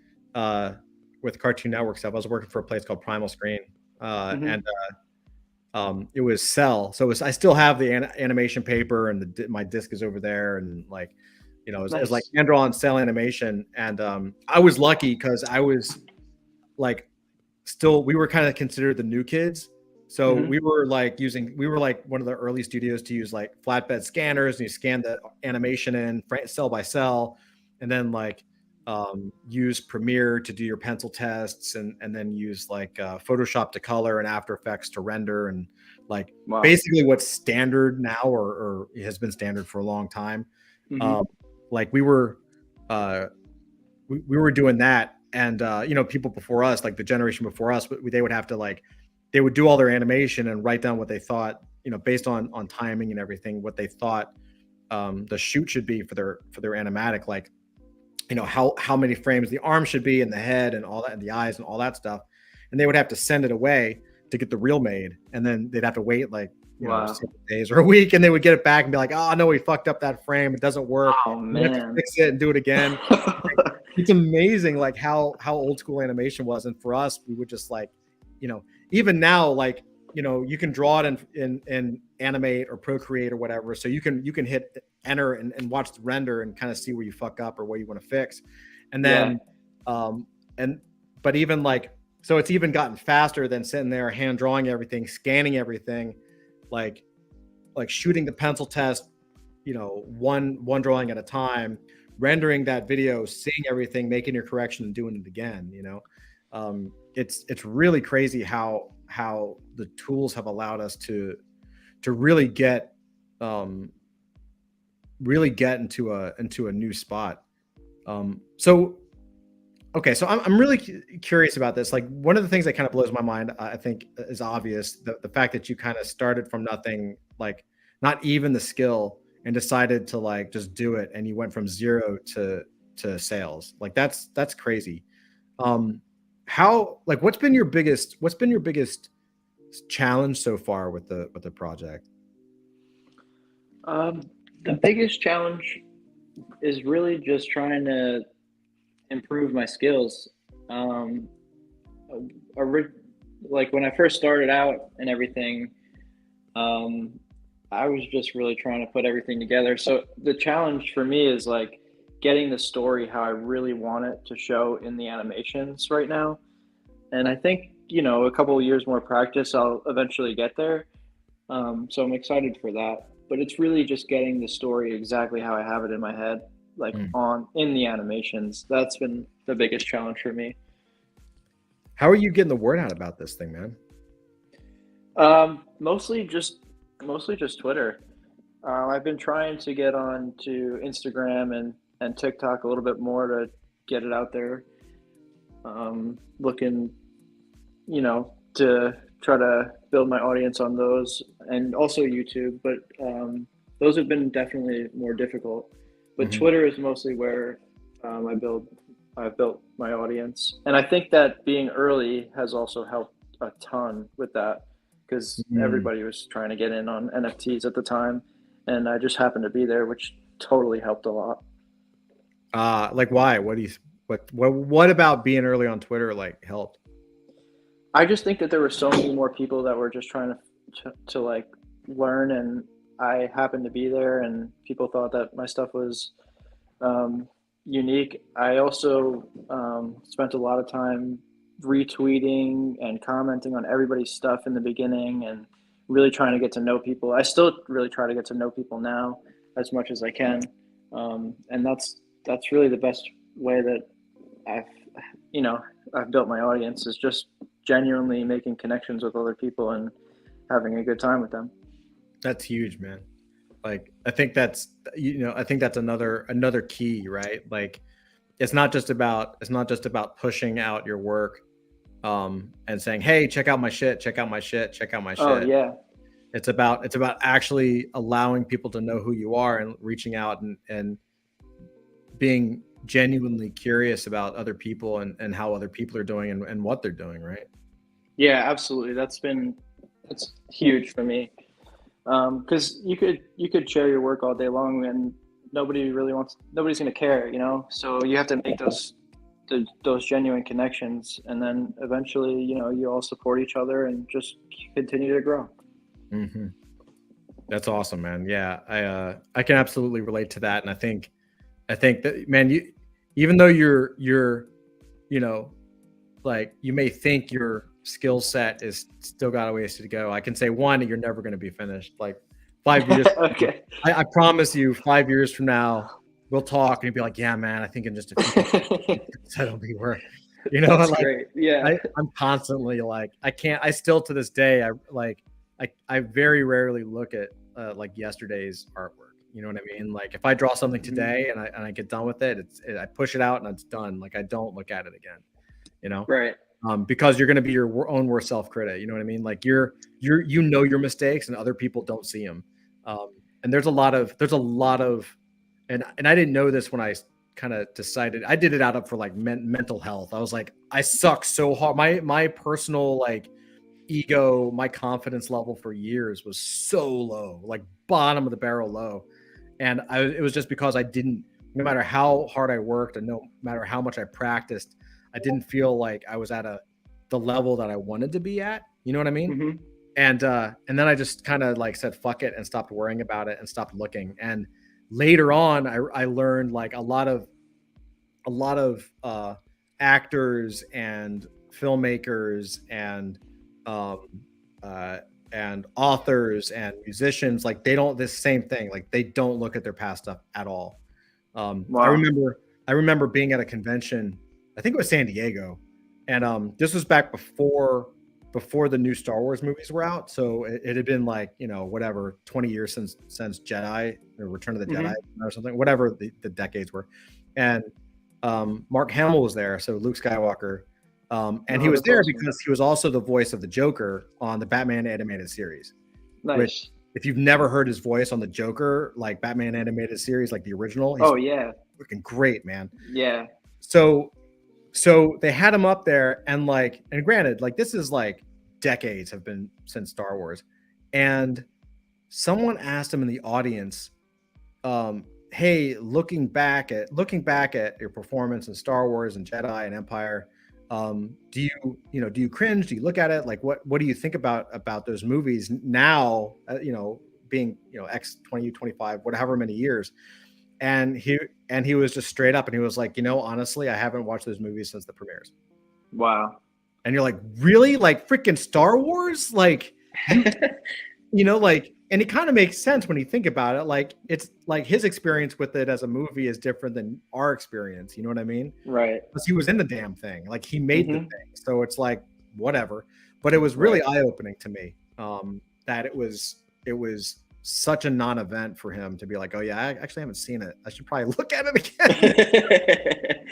with Cartoon Network stuff, I was working for a place called Primal Screen, and it was Cell. So I still have the animation paper, and my disc is over there, and like, Nice. It's like hand drawn Cell animation. And I was lucky because I was like, we were kind of considered the new kids. So we were like one of the early studios to use like flatbed scanners, and you scan the animation in cell by cell, and then like use Premiere to do your pencil tests, and then use like Photoshop to color and After Effects to render, and like basically what's standard now, or has been standard for a long time. Like we were doing that, and people before us, like the generation before us, they would have to they would do all their animation and write down what they thought, based on timing and everything, what they thought the shoot should be for their animatic, like, how many frames the arm should be, and the head and all that, and the eyes and all that stuff. And they would have to send it away to get the reel made, and then they'd have to wait like 7 days or a week, and they would get it back and be like, oh no, we fucked up that frame, it doesn't work. Oh man, have to fix it and do it again. It's amazing like how old school animation was. And for us, we would just like, even now, like, you can draw it in Animate or Procreate or whatever, so you can hit enter and watch the render and kind of see where you fuck up or what you want to fix. And then but even like, so it's even gotten faster than sitting there hand drawing everything, scanning everything, like shooting the pencil test, one drawing at a time, rendering that video, seeing everything, making your correction, and doing it again. It's really crazy how the tools have allowed us to really get into a new spot. So Okay, so I'm really curious about this. Like one of the things that kind of blows my mind, I think, is obvious the fact that you kind of started from nothing, like not even the skill, and decided to like just do it, and you went from zero to sales. Like that's crazy. Um, how like what's been your biggest challenge so far with the project? Um, the biggest challenge is really just trying to improve my skills. Um, like when I first started out and everything, um, I was just really trying to put everything together. So the challenge for me is like getting the story how I really want it to show in the animations right now. And I think, a couple of years more practice, I'll eventually get there. So I'm excited for that. But it's really just getting the story exactly how I have it in my head, like Mm. in the animations. That's been the biggest challenge for me. How are you getting the word out about this thing, man? Mostly just Twitter. I've been trying to get on to Instagram and TikTok a little bit more to get it out there. Looking, to try to build my audience on those and also YouTube, but those have been definitely more difficult. But Mhm. Twitter is mostly where I've built my audience, and I think that being early has also helped a ton with that because Mm. everybody was trying to get in on NFTs at the time, and I just happened to be there, which totally helped a lot. Like why? What do you what about being early on Twitter like helped? I just think that there were so many more people that were just trying to like learn, and I happened to be there, and people thought that my stuff was um, unique. I also spent a lot of time retweeting and commenting on everybody's stuff in the beginning, and really trying to get to know people. I still really try to get to know people now as much as I can, and that's really the best way that I've you know I've built my audience is just genuinely making connections with other people and having a good time with them. That's huge, man. Like I think that's I think that's another key, right? Like it's not just about pushing out your work and saying, "Hey, check out my shit, check out my shit, check out my Oh shit." yeah, It's about actually allowing people to know who you are and reaching out and being genuinely curious about other people and how other people are doing and what they're doing, right? yeah, absolutely. That's huge for me because you could share your work all day long and nobody's going to care, So you have to make those genuine connections, and then eventually, you all support each other and just continue to grow. Hmm. That's awesome, man. Yeah, I can absolutely relate to that, and I think that, man, you, even though you're you know like you may think your skill set is still got a ways to go. I can say one, you're never going to be finished. Like 5 years, Okay. I promise you, 5 years from now, we'll talk and you'll be like, yeah, man, I think in just a few that'll be where, That's like great. Yeah. I'm constantly like, I can't, I still to this day, I very rarely look at like yesterday's artwork. You know what I mean? Like if I draw something Mhm. today and I get done with it, I push it out and it's done. Like I don't look at it again, you know? Right. Because you're going to be your own worst self critic. You know what I mean? Like your mistakes and other people don't see them. And there's a lot of, and I didn't know this when I kind of decided. I did it out of for like mental health. I was like, I suck so hard. My personal like ego, my confidence level for years was so low, like bottom of the barrel low. And it was just because I didn't, no matter how hard I worked and no matter how much I practiced, I didn't feel like I was at the level that I wanted to be at. You know what I mean? Hmm. And then I just kind of like said fuck it and stopped worrying about it and stopped looking. And later on, I learned like a lot of actors and filmmakers um, uh, and authors and musicians, like they don't, this same thing, like they don't look at their past stuff at all. I Wow. remember being at a convention, I think it was San Diego, and this was back before the new Star Wars movies were out. So it had been like, whatever, 20 years since Jedi or Return of the Jedi Hmm. or something, whatever the decades were. And Mark Hamill was there, so Luke Skywalker, and he Oh, was that's there awesome. because he was also the voice of the Joker on the Batman animated series. Which, Nice. if you've never heard his voice on the Joker, like Batman animated series, like the original, he's Oh yeah, freaking great, man. yeah. So they had him up there, and granted, like this is like decades have been since Star Wars, and someone asked him in the audience, hey, looking back at your performance in Star Wars and Jedi and Empire, do you cringe? Do you look at it like what do you think about those movies now? Being X 20, 25, whatever many years, and he was just straight up, and he was like, honestly, I haven't watched those movies since the premieres. Wow. And you're like, really? Like freaking Star Wars? Like, and it kind of makes sense when you think about it. Like, it's like his experience with it as a movie is different than our experience. You know what I mean? Right. Because he was in the damn thing. Like, he made the thing. So it's like, whatever. But it was really eye-opening to me, that it was such a non-event for him to be like, oh yeah, I actually haven't seen it. I should probably look at it again.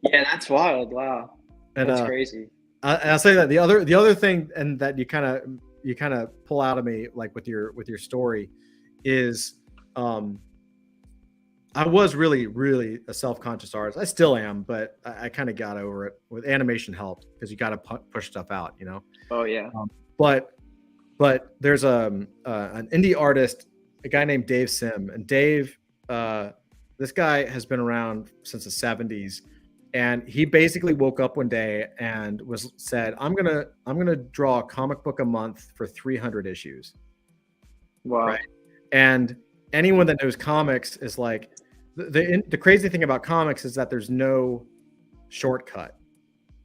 Yeah, that's wild. Wow. And that's crazy. And I'll say that the other thing, and that you kind of pull out of me, like with your story, is I was really, really a self-conscious artist. I still am, but I kind of got over it. With animation helped, because you got to push stuff out, Oh yeah. But there's an indie artist, a guy named Dave Sim, and Dave, this guy has been around since the 70s, and he basically woke up one day and said, I'm gonna draw a comic book a month for 300 issues. Wow. Right? And anyone that knows comics is like, the crazy thing about comics is that there's no shortcut,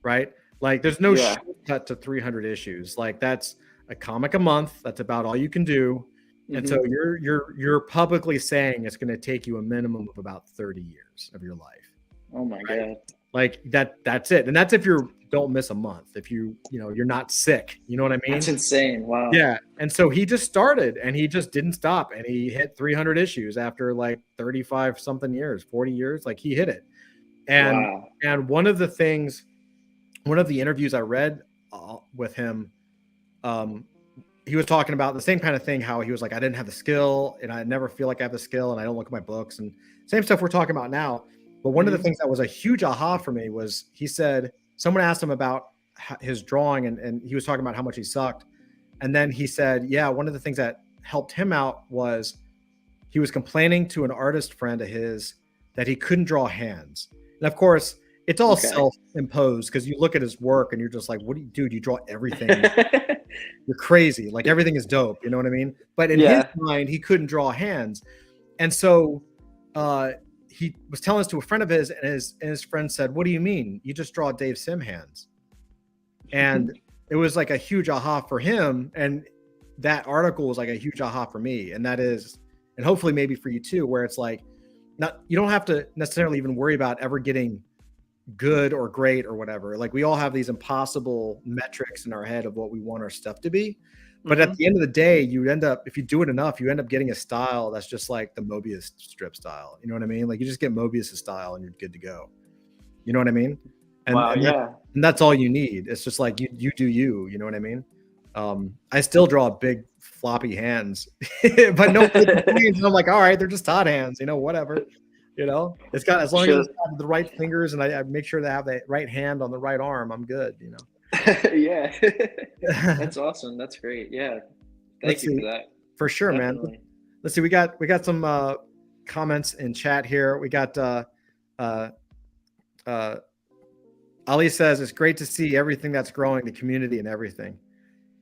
right? Like, there's no shortcut to 300 issues. Like, that's a comic a month. That's about all you can do. And so you're publicly saying it's going to take you a minimum of about 30 years of your life. Oh my God. Like that's it. And that's if you don't miss a month, if you're not sick, you know what I mean? That's insane. Wow. Yeah. And so he just started, and he just didn't stop, and he hit 300 issues after like 35 something years, 40 years. Like, he hit it. And and one of the interviews I read with him, he was talking about the same kind of thing, how he was like, I didn't have the skill, and I never feel like I have the skill, and I don't look at my books, and same stuff we're talking about now. But one of the things that was a huge aha for me was, he said, someone asked him about his drawing, and he was talking about how much he sucked. And then he said, yeah, one of the things that helped him out was he was complaining to an artist friend of his that he couldn't draw hands. And of course, it's all self-imposed, because you look at his work and you're just like, what do you do? You draw everything. You're crazy. Like, everything is dope. You know what I mean? But in his mind, he couldn't draw hands. And so he was telling this to a friend of his, and his friend said, what do you mean? You just draw Dave Sim hands. And it was like a huge aha for him. And that article was like a huge aha for me. And that is, and hopefully maybe for you too, where it's like, you don't have to necessarily even worry about ever getting good or great or whatever. Like, we all have these impossible metrics in our head of what we want our stuff to be. But at the end of the day, you end up, if you do it enough, you end up getting a style that's just like the Mobius Strip style. You know what I mean? Like, you just get Mobius' style and you're good to go. You know what I mean? And, and that's all you need. It's just like, you do you. You know what I mean? I still draw big floppy hands, but no, I'm like, all right, they're just Todd hands. Whatever. It's got, as long as it's got the right fingers, and I make sure to have the right hand on the right arm, I'm good. Yeah. That's awesome. That's great. Yeah. Thank you for that. For sure, definitely, man. Let's see. We got some comments in chat here. We got Ali says, it's great to see everything that's growing, the community and everything.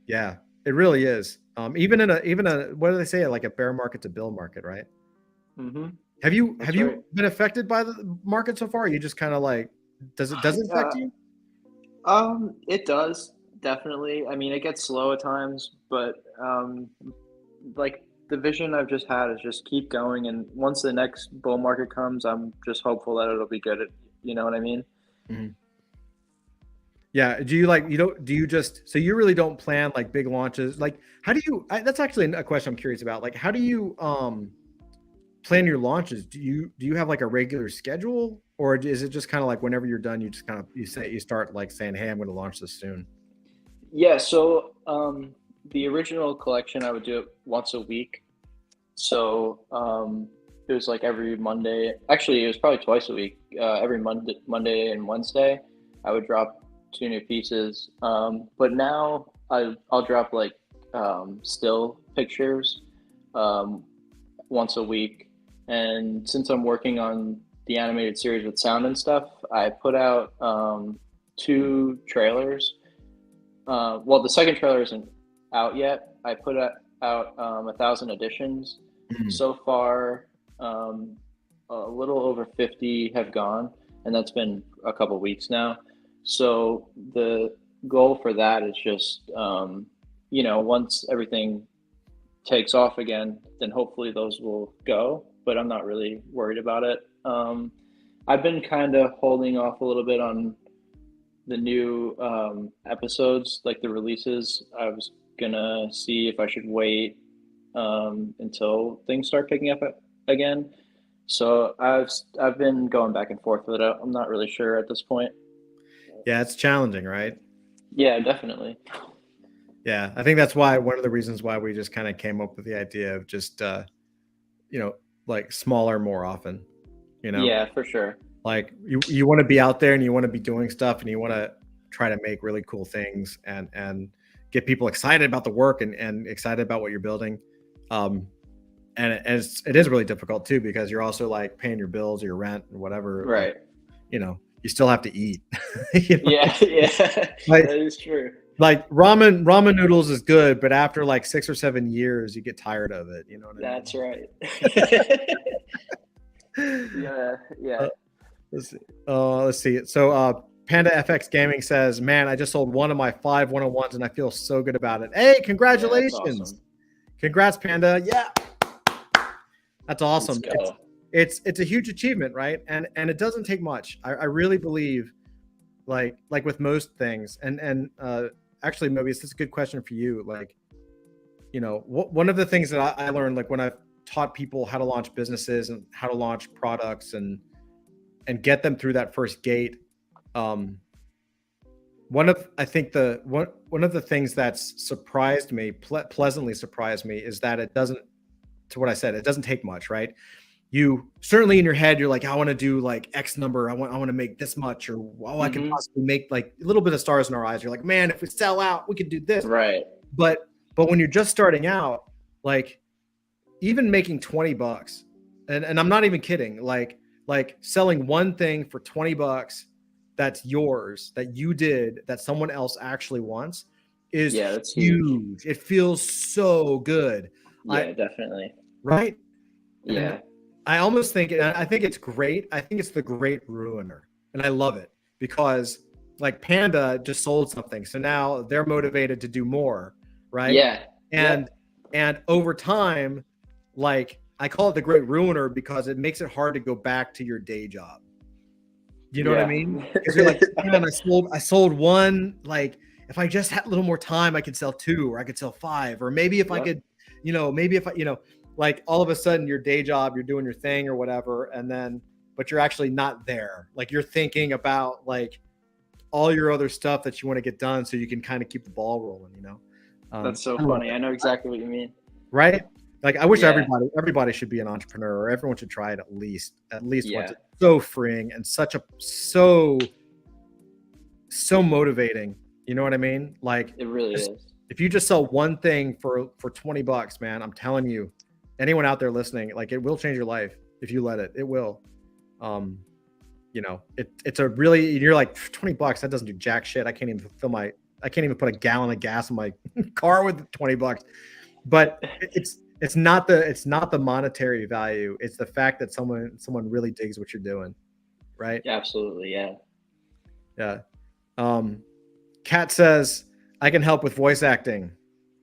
Yeah, it really is. Even in a what do they say? Like a bear market to bull market, right? Have you been affected by the market so far? Or you just kind of like, does it affect you? It does, definitely. I mean, it gets slow at times, but like, the vision I've just had is just keep going, and once the next bull market comes, I'm just hopeful that it'll be good. You know what I mean? Yeah. Do you just, so you really don't plan like big launches? Like, how do you, that's actually a question I'm curious about. Like, how do you plan your launches? Do you have like a regular schedule, or is it just kind of like whenever you're done, you just kind of you start like saying, "Hey, I'm going to launch this soon." Yeah, so the original collection, I would do it once a week. So it was like every Monday. Actually, it was probably twice a week. Every Monday and Wednesday, I would drop 2 new pieces. But now I'll drop like still pictures once a week. And since I'm working on the animated series with sound and stuff, I put out 2 trailers. Well, the second trailer isn't out yet. I put out 1,000 editions. So far, a little over 50 have gone, and that's been a couple weeks now. So the goal for that is just, once everything takes off again, then hopefully those will go, but I'm not really worried about it. I've been kind of holding off a little bit on the new episodes, like the releases. I was gonna see if I should wait until things start picking up again. So I've been going back and forth with it. I'm not really sure at this point. Yeah, it's challenging, right? Yeah, definitely. Yeah, I think that's why one of the reasons why we just kind of came up with the idea of just like smaller more often. Yeah, for sure. Like you want to be out there and you want to be doing stuff and you want to try to make really cool things and get people excited about the work and excited about what you're building. And it is really difficult too, because you're also like paying your bills or your rent or whatever. Right. You still have to eat. Yeah, like, that is true. Like ramen noodles is good, but after like 6 or 7 years, you get tired of it. You know what I mean? That's right. Yeah. Let's see. So Panda FX Gaming says, "Man, I just sold one of my 5 101s and I feel so good about it." Hey, congratulations! Yeah, that's awesome. Congrats, Panda. Yeah, that's awesome. Let's go. It's a huge achievement, right? And it doesn't take much. I really believe, like with most things, and actually, Mobius, this is a good question for you. Like, one of the things that I learned, like when I've taught people how to launch businesses and how to launch products and get them through that first gate. One of the things that's surprised me, pleasantly surprised me, is that it doesn't take much, right? You certainly in your head, you're like, I want to do like X number. I want to make this much, or I can possibly make like a little bit of stars in our eyes. You're like, man, if we sell out, we could do this. Right. But when you're just starting out, like even making $20, and I'm not even kidding, like selling one thing for $20 that's yours, that you did, that someone else actually wants, is that's huge. It feels so good. Yeah, definitely. Right? Yeah. And I almost think, I think it's great. I think it's the great ruiner. And I love it because like Panda just sold something. So now they're motivated to do more. Right. Yeah. And over time, like I call it the great ruiner because it makes it hard to go back to your day job. You know what I mean? Because you're like, man, I sold one. Like if I just had a little more time, I could sell 2 or I could sell 5. Or maybe if I could, maybe if I, like all of a sudden your day job, you're doing your thing or whatever. And then, but you're actually not there. Like you're thinking about like all your other stuff that you want to get done so you can kind of keep the ball rolling, That's so funny. I know exactly what you mean. Right? Like I wish everybody should be an entrepreneur, or everyone should try it at least once. It's so freeing and so motivating. You know what I mean? Like it really is. If you just sell one thing for $20, man, I'm telling you, anyone out there listening, like it will change your life if you let it. It will. It's a really, you're like $20, that doesn't do jack shit. I can't even put a gallon of gas in my car with $20. But it's not the monetary value. It's the fact that someone really digs what you're doing. Right? Absolutely. Yeah. Yeah. Kat says, I can help with voice acting.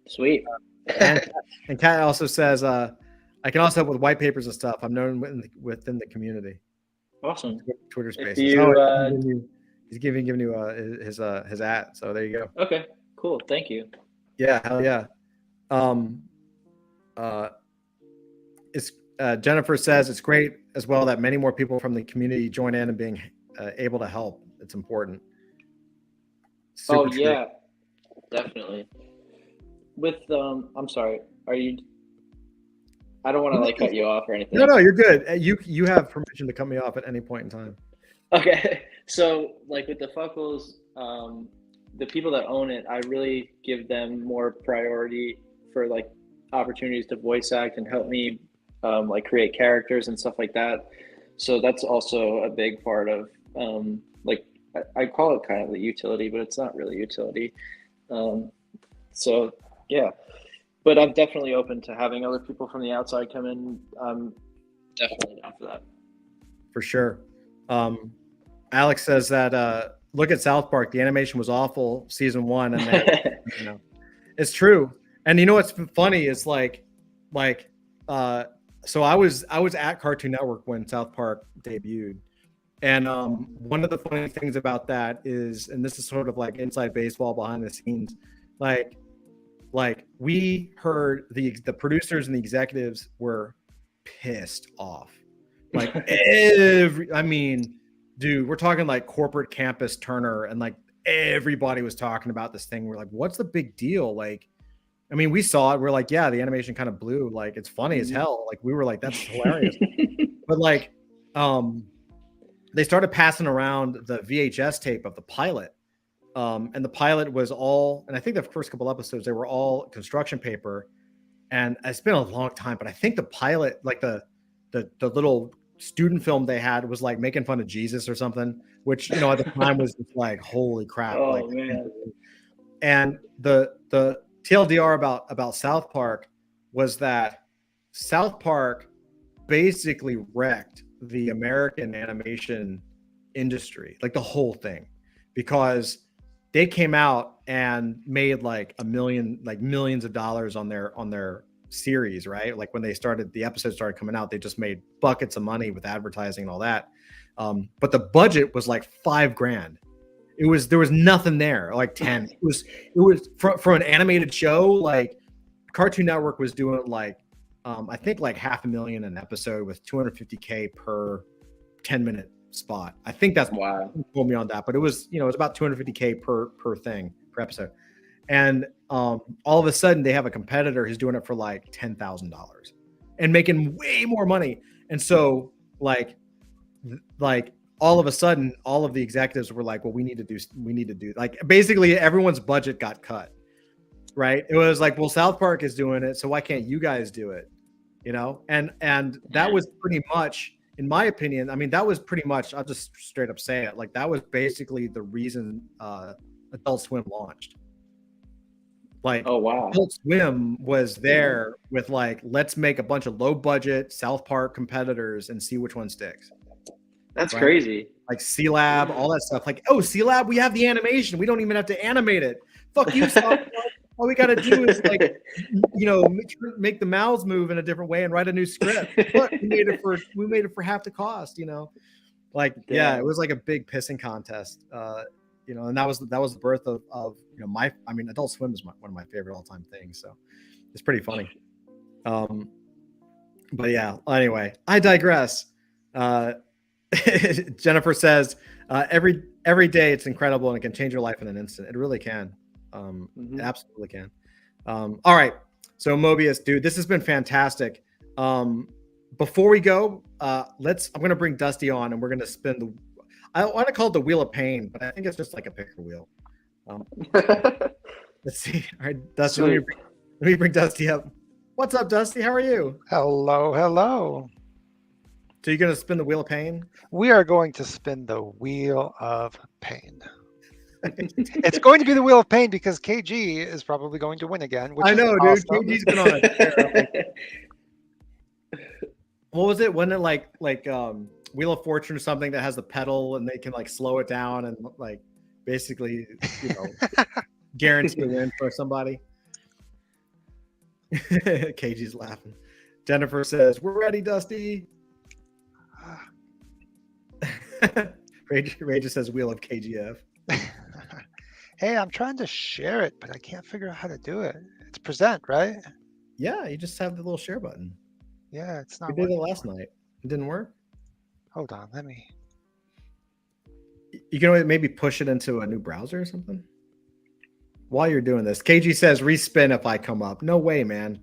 Sweet. and Kat also says, I can also help with white papers and stuff. I'm known within the community. Awesome. Twitter Spaces. He's giving you his at. So there you go. Okay. Cool. Thank you. Yeah. Hell yeah. Jennifer says it's great as well that many more people from the community join in and being able to help. It's important. Super true. Definitely. With I'm sorry. Are you? I don't want to like cut you off or anything. No, you're good. You have permission to cut me off at any point in time. Okay, so like with the Fuckles, the people that own it, I really give them more priority for like opportunities to voice act and help me like create characters and stuff like that. So that's also a big part of like I call it kind of the utility, but it's not really utility. So yeah, but I'm definitely open to having other people from the outside come in. I'm definitely down for that. For sure. Alex says that look at South Park. The animation was awful season 1, and then, it's true. And you know what's funny is like so I was at Cartoon Network when South Park debuted, and one of the funny things about that is, and this is sort of like inside baseball behind the scenes, like we heard the producers and the executives were pissed off. Like I mean, dude, we're talking like corporate campus Turner, and like everybody was talking about this thing. We're like, what's the big deal? Like, I mean, we saw it. We're like, yeah, the animation kind of blew. Like, it's funny as hell. Like, we were like, that's hilarious. But like, they started passing around the VHS tape of the pilot. And the pilot was all, and I think the first couple episodes, they were all construction paper. And it's been a long time, but I think the pilot, like the little student film they had was like making fun of Jesus or something, which, you know, at the time was just like, holy crap. Oh, like, man. And the TLDR about South Park was that South Park basically wrecked the American animation industry, like the whole thing, because they came out and made like millions of dollars on their series, right? Like when the episodes started coming out, they just made buckets of money with advertising and all that. But the budget was like $5,000. There was nothing there, like 10. It was for an animated show. Like Cartoon Network was doing like I think like $500,000 an episode with $250K per 10-minute spot. I think that's wow. Told me on that, but it was about $250K per episode. And all of a sudden they have a competitor who's doing it for like $10,000 and making way more money. And so like all of a sudden, all of the executives were like, well, we need to do like basically everyone's budget got cut, right? It was like, well, South Park is doing it, so why can't you guys do it? You know? And that was pretty much, in my opinion, I mean, that was pretty much, I'll just straight up say it, like that was basically the reason Adult Swim launched. Like, oh wow, Adult Swim was there with like, let's make a bunch of low budget South Park competitors and see which one sticks. That's right? Crazy. Like C-Lab, all that stuff. Like, oh, C-Lab, we have the animation. We don't even have to animate it. Fuck you, South Park. All we got to do is like, make the mouths move in a different way and write a new script. Look, we made it for half the cost. Like, damn. Yeah, it was like a big pissing contest. And that was the birth of Adult Swim is one of my favorite all time things. So it's pretty funny. But yeah, anyway, I digress. Jennifer says, every day it's incredible and it can change your life in an instant. It really can. It absolutely can. All right. So Mobius, dude, this has been fantastic. Before we go, I'm going to bring Dusty on and we're going to spin I want to call it the Wheel of Pain, but I think it's just like a picker wheel. Let's see. All right, Dusty, let me bring Dusty up. What's up, Dusty? How are you? Hello. So you're going to spin the Wheel of Pain? We are going to spin the Wheel of Pain. It's going to be the Wheel of Pain because KG is probably going to win again. Which I know, is dude. awesome. KG's been on a What was it? Wasn't it like Wheel of Fortune or something that has the pedal and they can like slow it down and like basically, guarantee a win for somebody? KG's laughing. Jennifer says, "We're ready, Dusty." Ray just says Wheel of KGF. Hey, I'm trying to share it, but I can't figure out how to do it. It's present, right? Yeah, you just have the little share button. Yeah, it's We not did it working. last night. It didn't work. Hold on, let me. You can maybe push it into a new browser or something while you're doing this. KG says respin if I come up. No way, man.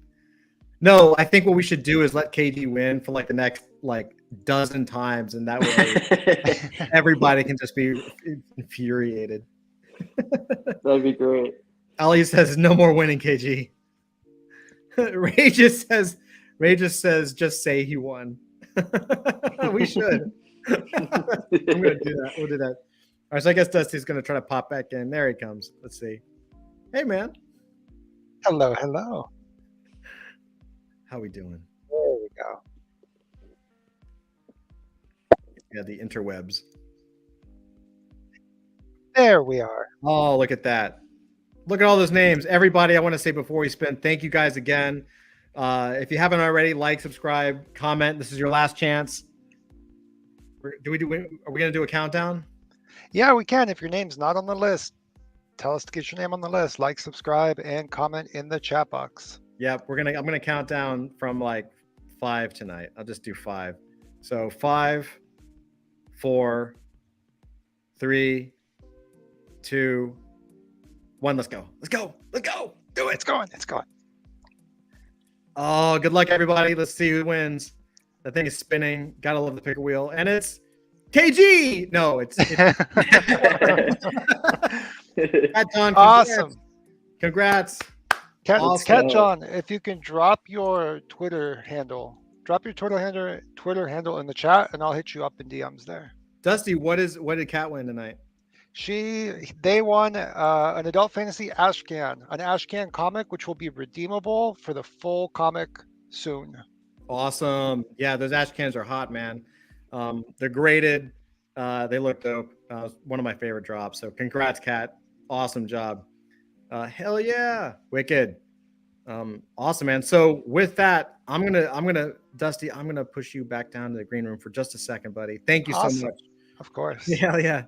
No, I think what we should do is let KG win for like the next like dozen times, and that way everybody can just be infuriated. That'd be great. Ali says no more winning, KG. Ray just says just say he won. We should. I'm gonna do that. We'll do that. All right, so I guess Dusty's gonna try to pop back in. There he comes. Let's see. Hey man, Hello, hello. how we doing? There we go. Yeah, the interwebs. There we are. Oh, look at that. Look at all those names. Everybody, I want to say before we spin, thank you guys again. If you haven't already, like, subscribe, comment. This is your last chance. Are we going to do a countdown? Yeah, we can. If your name's not on the list, tell us to get your name on the list. Like, subscribe, and comment in the chat box. Yep, I'm gonna count down from like 5 tonight. I'll just do 5. So 5, 4, 3, 2, 1. Let's go. Let's go. Let's go. Do it. It's going. It's going. Oh, good luck, everybody. Let's see who wins. That thing is spinning. Gotta love the picker wheel. And it's KG. No, it's Pat John. Awesome. Congrats. Awesome. Catch on. If you can drop your Twitter handle, Twitter handle in the chat, and I'll hit you up in DMs there. Dusty, what did Kat win tonight? They won an adult fantasy Ashcan, an Ashcan comic, which will be redeemable for the full comic soon. Awesome. Yeah, those ash cans are hot, man. They're graded. They look dope. One of my favorite drops. So congrats, Kat. Awesome job. Hell yeah. Wicked. Awesome, man. So with that, Dusty, I'm gonna push you back down to the green room for just a second, buddy. Thank you so much. Of course. Yeah.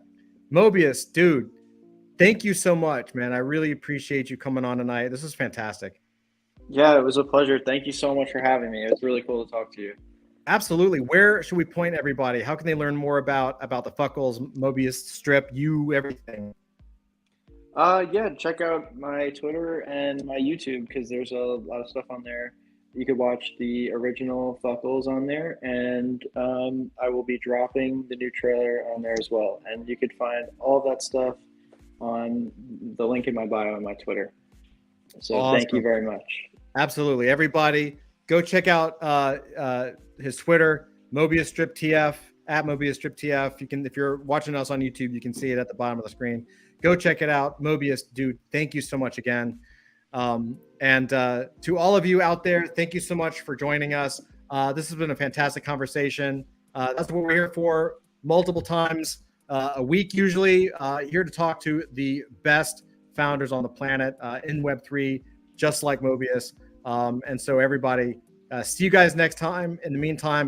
Mobius, dude, thank you so much, man. I really appreciate you coming on tonight. This is fantastic. Yeah, it was a pleasure. Thank you so much for having me. It was really cool to talk to you. Absolutely. Where should we point everybody? How can they learn more about the Fuckles, Mobius Strip, everything? Yeah, check out my Twitter and my YouTube because there's a lot of stuff on there. You could watch the original Fuckles on there, and I will be dropping the new trailer on there as well. And you could find all that stuff on the link in my bio on my Twitter. So Awesome. Thank you very much. Absolutely. Everybody, go check out his Twitter, Mobius Strip TF, at Mobius Strip TF. You can, if you're watching us on YouTube, you can see it at the bottom of the screen. Go check it out. Mobius, dude, thank you so much again. And to all of you out there, thank you so much for joining us. This has been a fantastic conversation. That's what we're here for, multiple times a week usually, here to talk to the best founders on the planet in Web3, just like Mobius. And so everybody, see you guys next time. In the meantime,